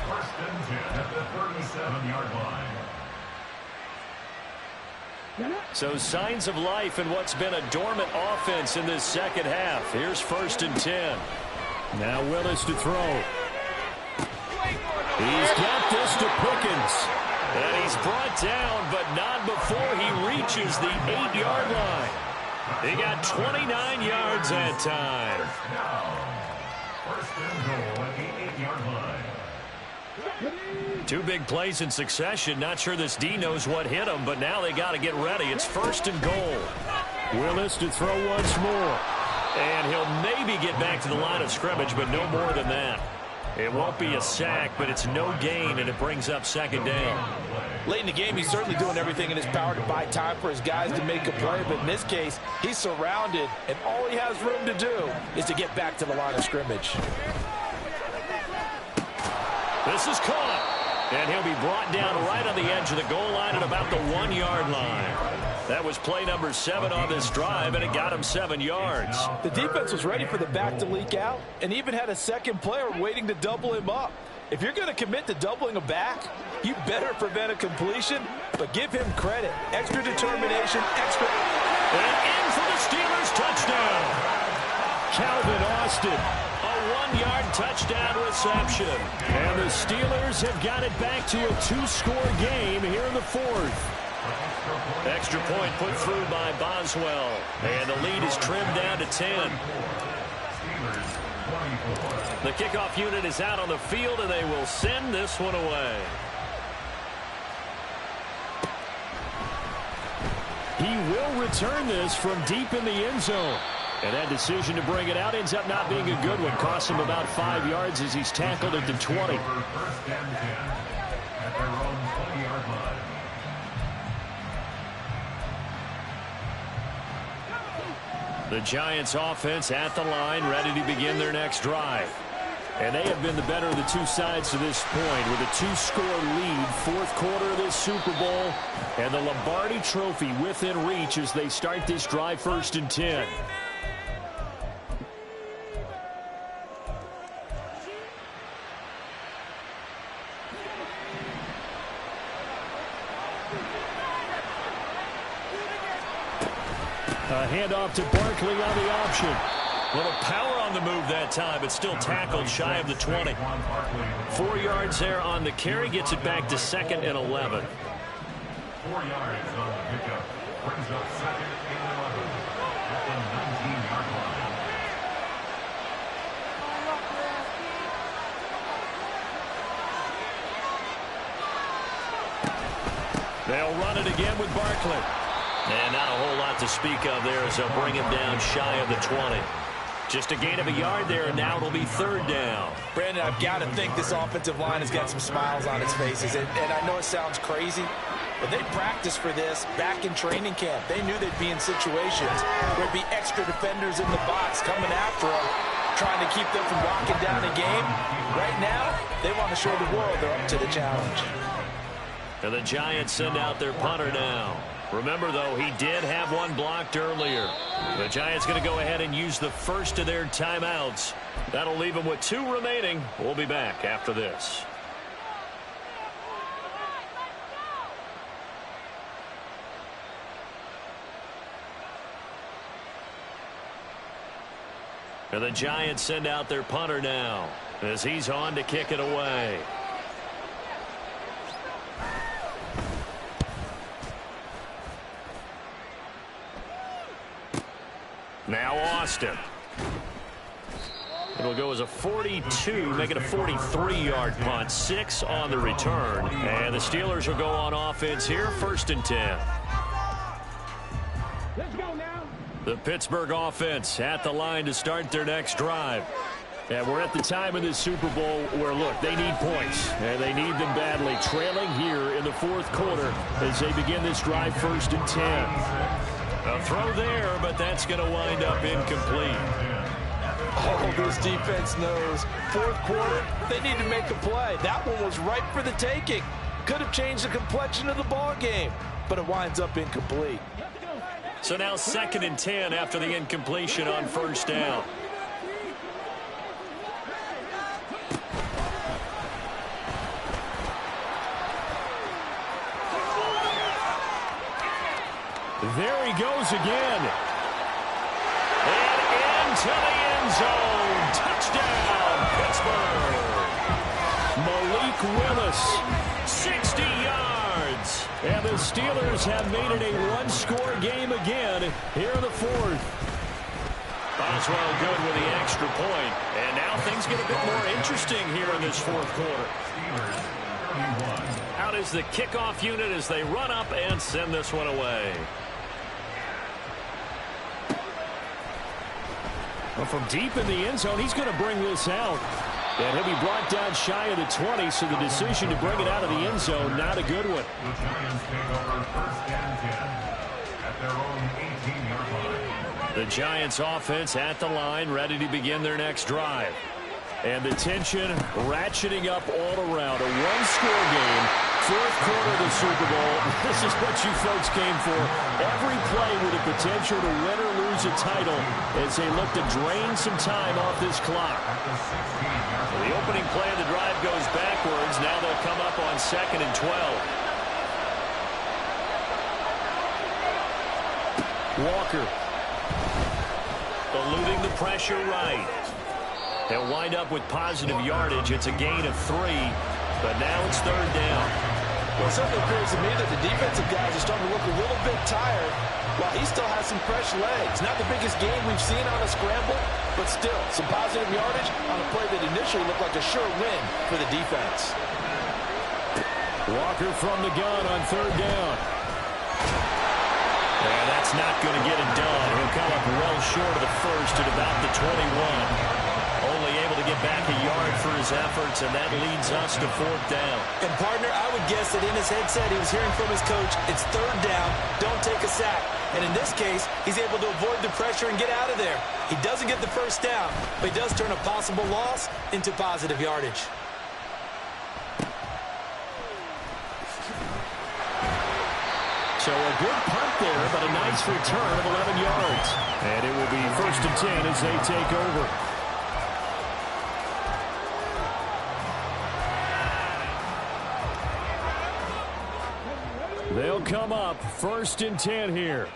First and 10 at the 37-yard line. So signs of life in what's been a dormant offense in this second half. Here's 1st and 10. Now Willis to throw. He's got this to Pickens. And he's brought down, but not before he reaches the 8-yard line. He got 29 yards that time. First and goal at the 8-yard line. 2 big plays in succession. Not sure this D knows what hit him, but now they got to get ready. It's 1st and goal. Willis to throw once more. And he'll maybe get back to the line of scrimmage, but no more than that. It won't be a sack, but it's no gain, and it brings up 2nd down. Late in the game, he's certainly doing everything in his power to buy time for his guys to make a play, but in this case, he's surrounded, and all he has room to do is to get back to the line of scrimmage. This is caught, and he'll be brought down right on the edge of the goal line at about the 1-yard line. That was play number 7 on this drive, and it got him 7 yards. The defense was ready for the back to leak out and even had a second player waiting to double him up. If you're going to commit to doubling a back, you better prevent a completion, but give him credit. Extra determination, extra. And in for the Steelers touchdown. Calvin Austin, a 1-yard touchdown reception. And the Steelers have got it back to a 2-score game here in the 4th. Extra point put through by Boswell. And the lead is trimmed down to 10. The kickoff unit is out on the field, and they will send this one away. He will return this from deep in the end zone. And that decision to bring it out ends up not being a good one. Costs him about 5 yards as he's tackled at the 20. First and 10 at their own 20-yard line. The Giants offense at the line, ready to begin their next drive. And they have been the better of the two sides to this point with a 2-score lead, 4th quarter of this Super Bowl, and the Lombardi Trophy within reach as they start this drive 1st and 10. A handoff to Barkley on the option. A little power on the move that time, but still tackled shy of the 20. 4 yards there on the carry, gets it back to 2nd and 11. 4 yards on the pickup. Brings up 2nd and 11 at the 19-yard line. They'll run it again with Barkley. And not a whole lot to speak of there as they'll bring him down shy of the 20. Just a gain of a yard there, and now it'll be 3rd down. Brandon, I've got to think this offensive line has got some smiles on its faces. And I know it sounds crazy, but they practiced for this back in training camp. They knew they'd be in situations where there'd be extra defenders in the box coming after them, trying to keep them from locking down the game. Right now, they want to show the world they're up to the challenge. And the Giants send out their punter now. Remember, though, he did have one blocked earlier. The Giants going to go ahead and use the first of their timeouts. That'll leave them with 2 remaining. We'll be back after this. And the Giants send out their punter now as he's on to kick it away. Now Austin. It'll go as a 42, make it a 43-yard punt. 6 on the return. And the Steelers will go on offense here, 1st and 10. Let's go now. The Pittsburgh offense at the line to start their next drive. And we're at the time in this Super Bowl where, look, they need points, and they need them badly. Trailing here in the fourth quarter as they begin this drive, 1st and 10. A throw there, but that's going to wind up incomplete. Oh, this defense knows. Fourth quarter, they need to make a play. That one was ripe for the taking. Could have changed the complexion of the ball game, but it winds up incomplete. So now 2nd and 10 after the incompletion on 1st down. There he goes again. And into the end zone. Touchdown, Pittsburgh. Malik Willis, 60 yards. And the Steelers have made it a one-score game again here in the fourth. Boswell good with the extra point. And now things get a bit more interesting here in this fourth quarter. Out is the kickoff unit as they run up and send this one away. Well, from deep in the end zone, he's going to bring this out. And he'll be brought down shy of the 20, so the decision to bring it out of the end zone, not a good one. The Giants take over 1st and 10 at their own 18-yard line. The Giants offense at the line, ready to begin their next drive. And the tension ratcheting up all around. A one-score game, fourth quarter of the Super Bowl. This is what you folks came for. Every play with the potential to win or lose a title as they look to drain some time off this clock. The opening play of the drive goes backwards. Now they'll come up on 2nd and 12. Walker eluding the pressure right. They'll wind up with positive yardage. It's a gain of 3, but now it's 3rd down. Well, it certainly appears to me that the defensive guys are starting to look a little bit tired while he still has some fresh legs. Not the biggest game we've seen on a scramble, but still some positive yardage on a play that initially looked like a sure win for the defense. Walker from the gun on 3rd down. And that's not going to get it done. He'll come up well short of the first at about the 21. Only able to get back a yard for his efforts, and that leads us to 4th down. And, partner, I would guess that in his headset he was hearing from his coach, it's 3rd down, don't take a sack. And in this case, he's able to avoid the pressure and get out of there. He doesn't get the first down, but he does turn a possible loss into positive yardage. So a good punt there, but a nice return of 11 yards. And it will be 1st and 10 as they take over. They'll come up 1st and 10 here.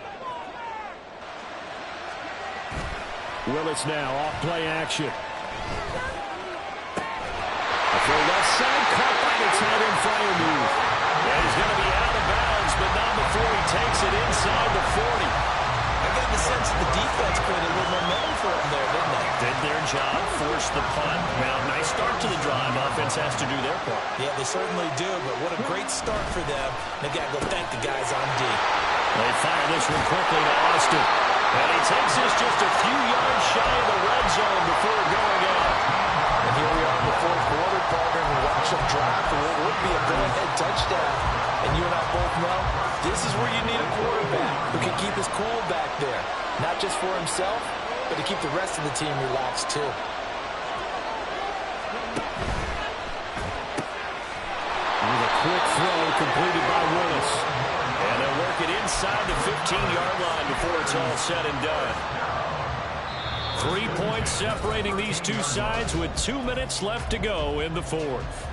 Willis now off play action. For left side, caught by the tight end fire move. And he's going to be out of bounds, but not before he takes it inside the 40. I got the sense that the defense created a little momentum for him there, didn't they? Did their job, forced the punt. Now, nice start to the drive. Offense has to do their part. Yeah, they certainly do, but what a great start for them. They got to go thank the guys on D. They fire this one quickly to Austin. And he takes this just a few yards shy of the red zone before going out. And here we are in the fourth quarter, partner, and we watch them drive for what would be a go-ahead touchdown. And you and I both know this is where you need a quarterback who can keep his cool back there. Not just for himself, but to keep the rest of the team relaxed too. With a quick throw completed by Willis. And they'll work it inside the 15-yard line before it's all said and done. 3 points separating these two sides with 2 minutes left to go in the fourth.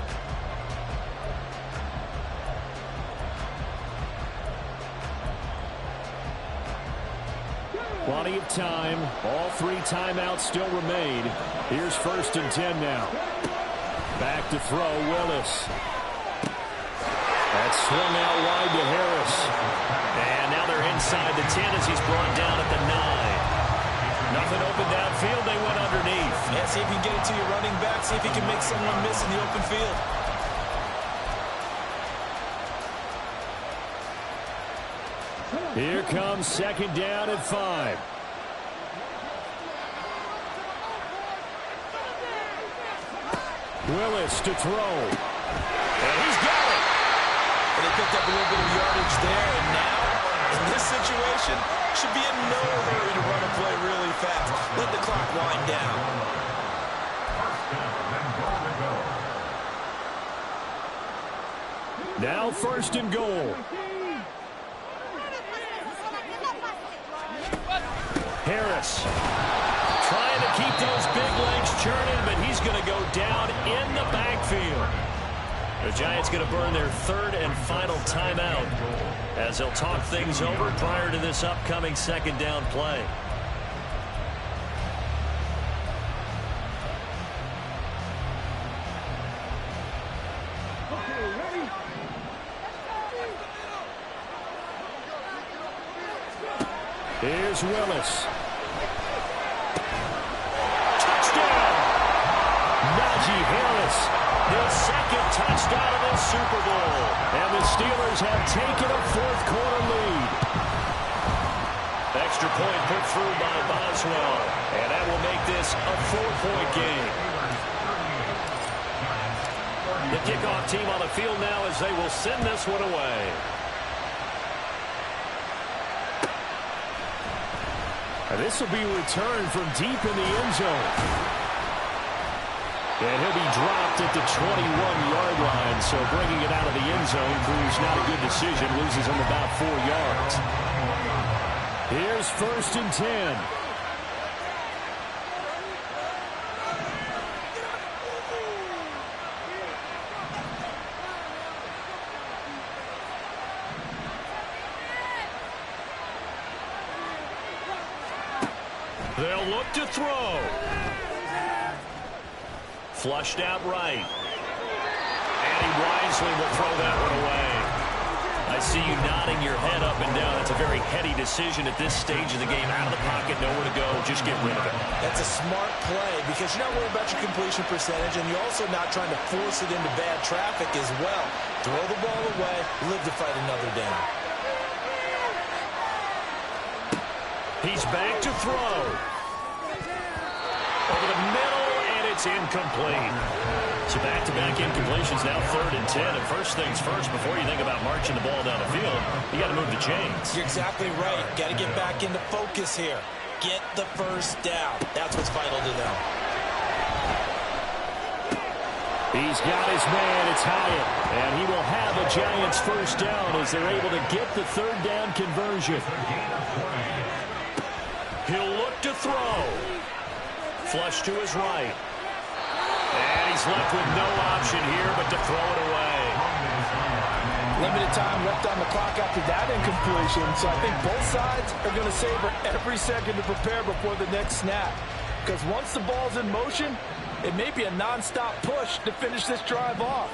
Plenty of time. All 3 timeouts still remain. Here's 1st and 10 now. Back to throw, Willis. That's swung out wide to Harris. And now they're inside the 10 as he's brought down at the 9. Nothing open downfield. They went underneath. Yeah, see if you can get it to your running back. See if you can make someone miss in the open field. Here comes 2nd down at 5. Willis to throw. And he's got it. And they picked up a little bit of yardage there. And now, in this situation, should be in no hurry to run a play really fast. Let the clock wind down. Now 1st and goal. Harris trying to keep those big legs churning, but he's going to go down in the backfield. The Giants going to burn their 3rd and final timeout as they'll talk things over prior to this upcoming 2nd down play. Here's Willis. Touchdown! Najee Harris, his 2nd touchdown of the Super Bowl. And the Steelers have taken a 4th quarter lead. Extra point put through by Boswell. And that will make this a 4-point game. The kickoff team on the field now as they will send this one away. This will be returned from deep in the end zone. And he'll be dropped at the 21-yard line, so bringing it out of the end zone proves not a good decision, loses him about 4 yards. Here's 1st and 10. They'll look to throw. Flushed out right. And he wisely will throw that one away. I see you nodding your head up and down. It's a very heady decision at this stage of the game. Out of the pocket, nowhere to go. Just get rid of it. That's a smart play because you're not worried about your completion percentage, and you're also not trying to force it into bad traffic as well. Throw the ball away, live to fight another down. He's back to throw. Over the middle, and it's incomplete. So back-to-back incompletions, now 3rd and 10. And first things first, before you think about marching the ball down the field, you got to move the chains. You're exactly right. Got to get back into focus here. Get the first down. That's what's vital to them. He's got his man. It's Hyatt. And he will have a Giants first down as they're able to get the 3rd down conversion. He'll look to throw. Flush to his right. And he's left with no option here but to throw it away. Limited time left on the clock after that incompletion, so I think both sides are going to savor every second to prepare before the next snap. Because once the ball's in motion, it may be a non-stop push to finish this drive off.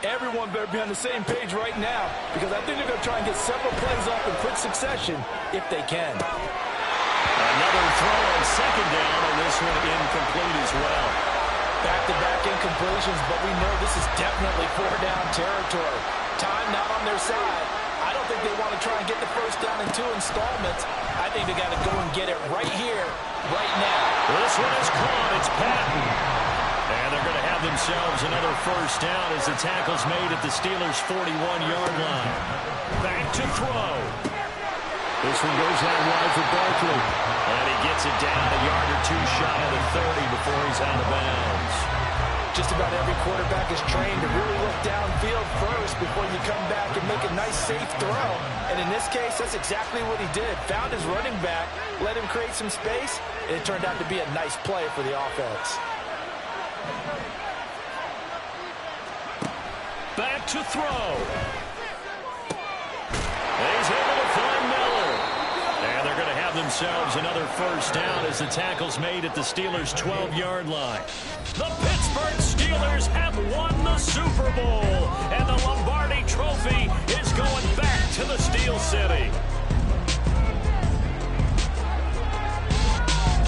Everyone better be on the same page right now because I think they're going to try and get several plays off in quick succession if they can. Another throw on 2nd down, and this one incomplete as well. Back-to-back incompletions, but we know this is definitely 4-down territory. Time not on their side. I don't think they want to try and get the first down in 2 installments. I think they got to go and get it right here, right now. This one is caught. It's Patton. And they're going to have themselves another first down as the tackle's made at the Steelers' 41-yard line. Back to throw. This one goes out wide for Barkley. And he gets it down a yard or 2 shy of the 30 before he's out of bounds. Just about every quarterback is trained to really look downfield first before you come back and make a nice, safe throw. And in this case, that's exactly what he did. Found his running back, let him create some space, and it turned out to be a nice play for the offense. Back to throw. He's able to find Miller. And they're going to have themselves another first down as the tackle's made at the Steelers' 12-yard line. The Pittsburgh Steelers have won the Super Bowl, and the Lombardi Trophy is going back to the Steel City.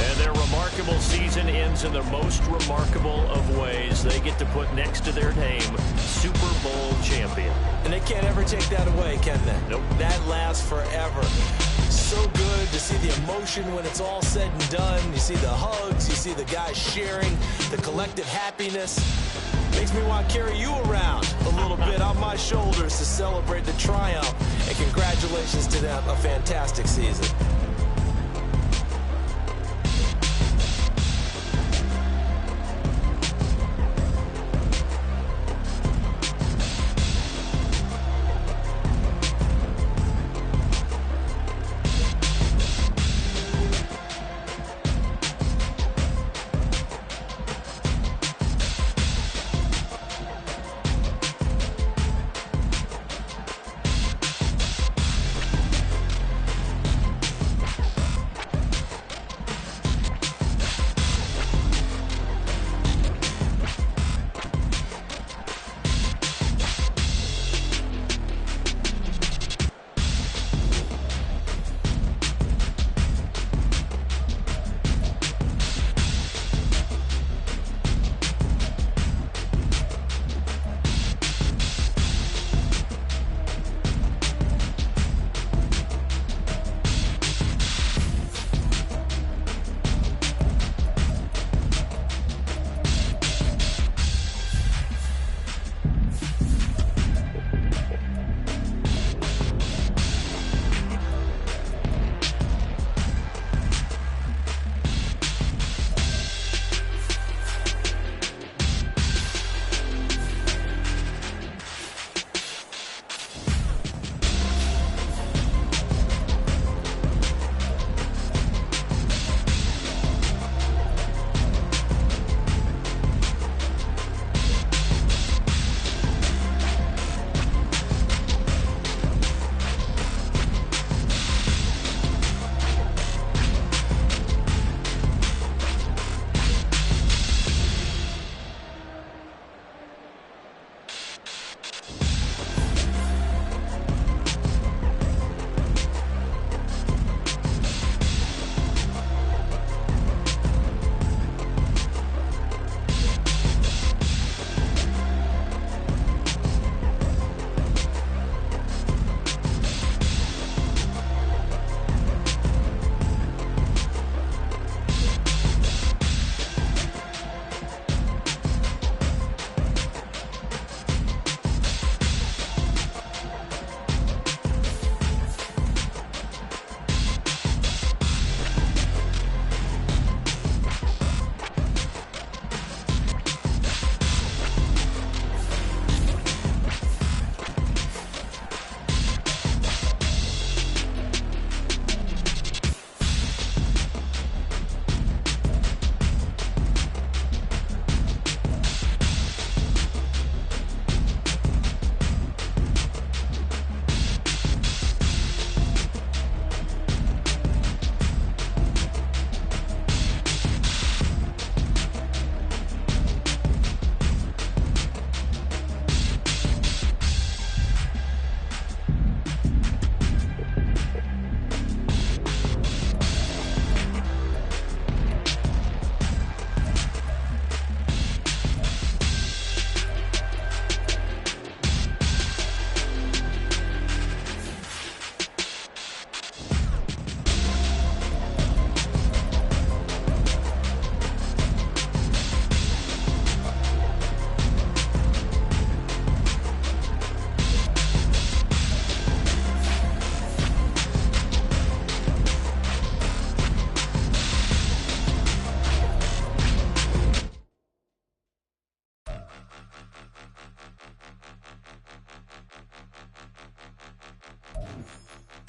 And their remarkable season ends in the most remarkable of ways. They get to put next to their name, Super Bowl champion. And they can't ever take that away, can they? Nope. That lasts forever. So good to see the emotion when it's all said and done. You see the hugs, you see the guys sharing, the collective happiness. Makes me want to carry you around a little bit on my shoulders to celebrate the triumph. And congratulations to them, a fantastic season.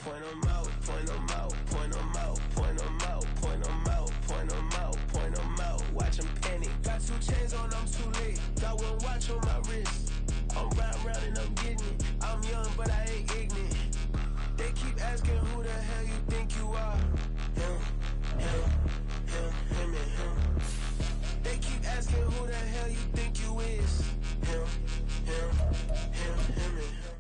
Point 'em out, point 'em out, point 'em out, point 'em out, point 'em out, point 'em out, point 'em out. Watch 'em panic. Got 2 chains on, I'm too late. Got 1 watch on my wrist. I'm riding round and I'm getting it. I'm young, but I ain't ignorant. They keep asking who the hell you think you are. Him, him, him, him, and him. They keep asking who the hell you think you is. Him, him, him, him, and him.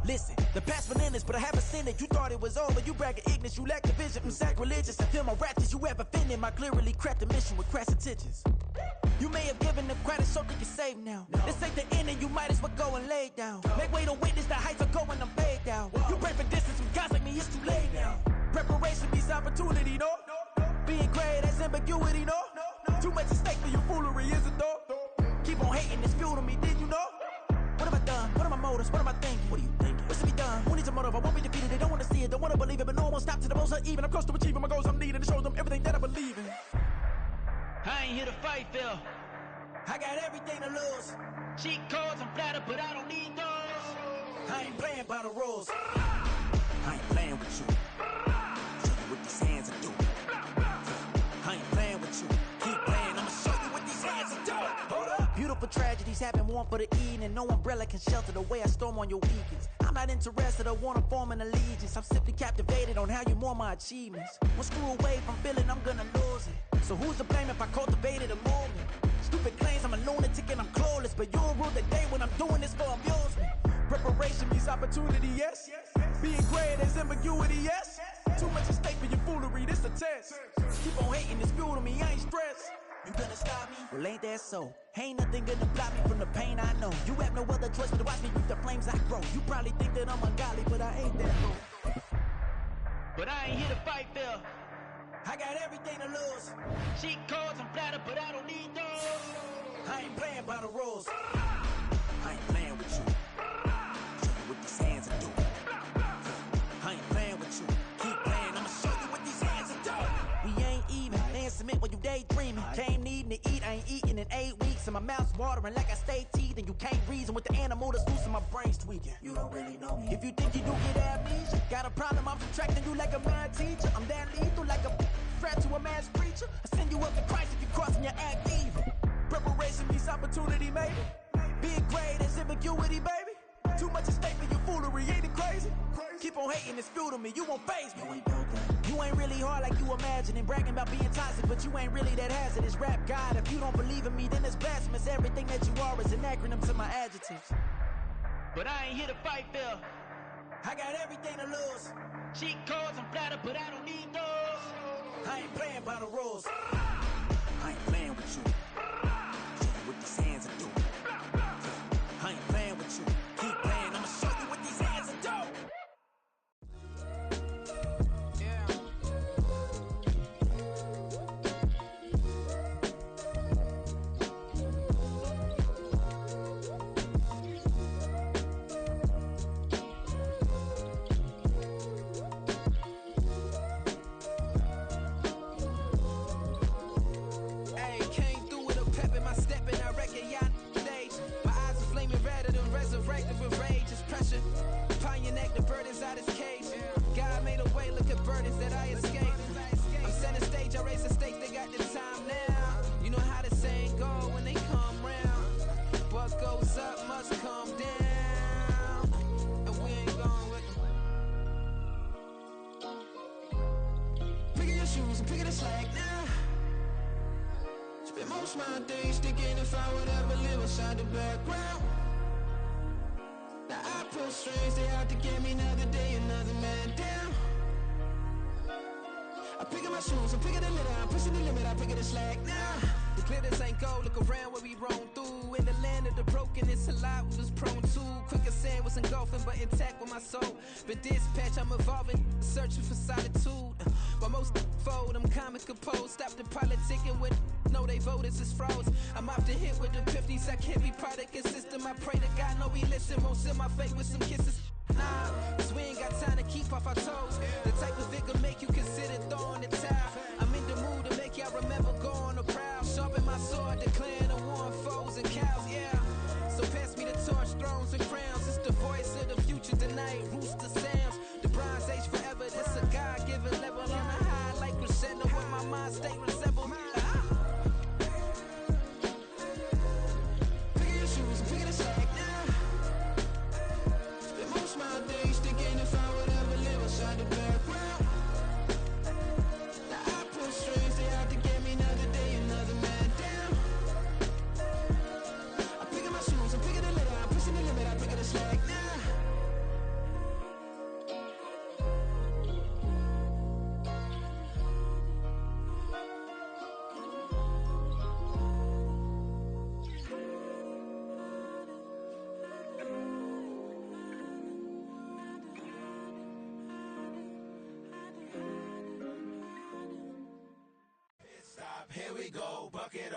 Listen, the past bananas, but I haven't seen it. You thought it was over, you bragging ignorance, you lack the vision from sacrilegious. I feel my ratchets, you ever offended my clearly crafted mission with crass intentions. You may have given them credit, so think you're safe now. This ain't the end, and you might as well go and lay down. Make way to witness the heights are going, I'm paid down. You pray for distance from guys like me, it's too late now. Preparation means opportunity, no? Being great, that's ambiguity, no? Too much at stake for your foolery, is it though? Keep on hating, it's fuel to me, did you know? What have I done? What are my motives? What am I thinking? What are you thinking? What's to be done? Who needs a motive? I won't be defeated. They don't want to see it, don't want to believe it, but no one will stop to the most even. I'm close to achieving my goals. I'm needing to show them everything that I believe in. I ain't here to fight, Phil. I got everything to lose. Cheat codes, I'm flattered, but I don't need those. I ain't playing by the rules. I ain't playing with you. Show you what these hands are doing. I ain't playing with you. Keep playing, I'ma show you what these hands are doing. Hold up. Beautiful tragedies happen, one for the evening. No umbrella can shelter the way I storm on your weekends. I'm not interested, I wanna form an allegiance. I'm simply captivated on how you more my achievements. One screw away from feeling I'm gonna lose it. So who's to blame if I cultivated a movement? Stupid claims I'm a lunatic and I'm clueless, but you'll rule the day when I'm doing this for amusement. Preparation means opportunity, yes. Being great is ambiguity, yes. Too much at stake for your foolery, this a test. Keep on hating, it's fuel to me, I ain't stressed. You gonna stop me? Well, ain't that so? Ain't nothing gonna block me from the pain I know. You have no other choice but to watch me reap the flames I grow. You probably think that I'm ungodly, but I ain't that low. But I ain't here to fight, Phil. I got everything to lose. Cheat codes, I'm flattered, but I don't need those. I ain't playing by the rules. I ain't playing with you. Show you what these hands are doing. I ain't playing with you. Keep playing, I'ma show you what these hands are doing. We ain't even. Laying cement when you daydreaming. Came needing to eat, I ain't eating in 8 weeks. And my mouth's watering like I stay teeth. And you can't reason with the animal that's loose and my brain's tweaking. You don't really know me. If you think you do get amnesia, got a problem, I'm subtracting you like a mad teacher. I'm that lethal like a threat to a mass preacher. I send you up to Christ if you crossing your act evil. Preparation means opportunity, maybe. Being great is ambiguity, baby. Too much at stake for your foolery, ain't it crazy? Keep on hating, it's fuel to me, you won't faze me. You ain't really hard like you imagining. Bragging about being toxic, but you ain't really that hazardous. Rap God, if you don't believe in me, then it's blasphemous. Everything that you are is an acronym to my adjectives. But I ain't here to fight, Phil. I got everything to lose. Cheat codes, I'm flattered, but I don't need those. I ain't playing by the rules. I ain't playing with you. Show you what these hands are doing. I ain't playing with you. Keep playing, I'ma show you what these hands are doing. My days thinking if I would ever live inside the background. Now I pull strings, they out to get me another day, another man down. I'm picking my shoes, I'm picking the litter, I'm pushing the limit, I'm picking the slack now. The glitters ain't gold, look around where we roam through. In the land of the broken, it's a lot we was prone to. Quick as sand was engulfing, but intact with my soul. Been dispatched, I'm evolving, searching for solitude. While most fold, I'm comic composed. Stop the politicking with no, they voters is froze. I'm off the hit with the 50s, I can't be product and system. I pray to God, no, he listen, won't seal my fate with some kisses. Nah, cause we ain't got time to keep off our toes. The type of vigor make you consider throwing the towel. I'm in the mood to make y'all remember going the proud. Sharpen my sword, declaring the war on foes and cows, yeah. So pass me the torch, thrones and crowns. It's the voice of the future tonight, rooster sounds. The bronze age forever, this a God-given level. On a high like crescendo when my mind state resemble. Picking your shoes, I'm picking the slack now. Spend most of my days thinking if I would ever live inside the background. Now I pull strings, they out to get me another day, another man down. I'm picking my shoes, I'm picking the litter, I'm pushing the limit, I'm picking the slack now.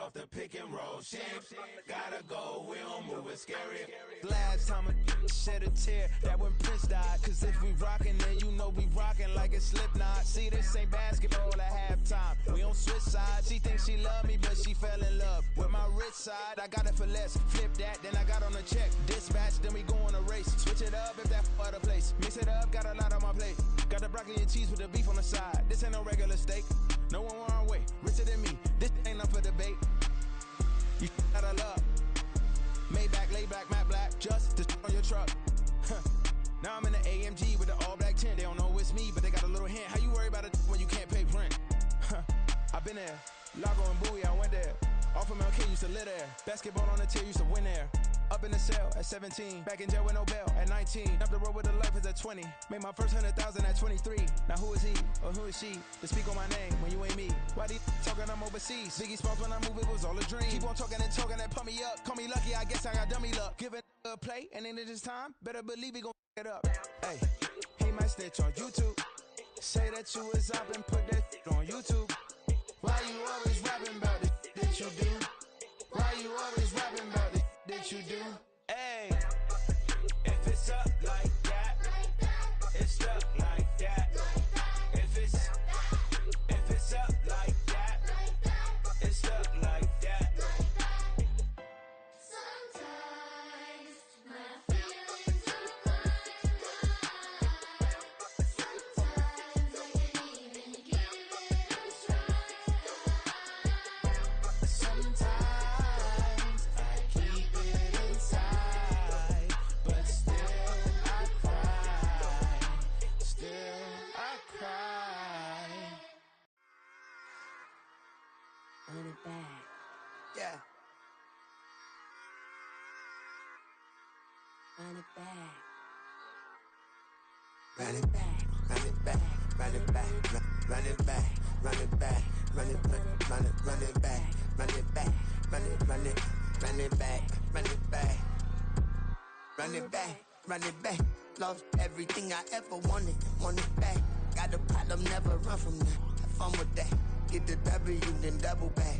off the pick and roll. Shit, gotta go, we don't move it scary. Last time a shed a tear, that when Prince died. Cause if we rockin', then you know we rockin' like a Slipknot. See, this ain't basketball at halftime. We don't switch sides. She thinks she love me, but she fell in love with my rich side. I got it for less. Flip that, then I got on a check. Dispatch, then we go on a race. Switch it up if that other place. Mix it up, got a lot on my plate. Got the broccoli and cheese with the beef on the side. This ain't no regular steak. No one wrong way. Richer than me. This ain't up for debate. You out of luck. Maybach, lay back, matte black. Just to on your truck. Now I'm in the AMG with the all black tint. They don't know it's me, but they got a little hint. How you worry about it when you can't pay rent? I've been there. Lago and Bowie, I went there. Off of MLK, used to live there. Basketball on the tier, used to win there. Up in the cell at 17. Back in jail with no bail at 19. Up the road with the life is at 20. Made my first 100,000 at 23. Now who is he or who is she to speak on my name when you ain't me? Why they talking I'm overseas? Biggie Smalls when I move, it was all a dream. Keep on talking and pump me up. Call me lucky, I guess I got dummy luck. Give it a play and then it's time. Better believe he gon' it up. Hey, he might snitch on YouTube. Say that you was up and put that on YouTube. Why you always rapping about it that you do? Why you always rapping about it that you do? Hey, if it's up like that, it's stuck like that. If it's up like that, it's stuck like that. Sometimes my feelings are blind. Sometimes I can't even give it a try. Sometimes I keep it inside, but still I cry. Still I cry. Run it back. Yeah. Run it back. Run it back, run it back, run it back, run it back, run it back, run it back, run it back, run it back, run it back, run it back, run it back, run it back. Lost everything I ever wanted it back. Got a problem, never run from that. Have fun with that. Get the W, then double back.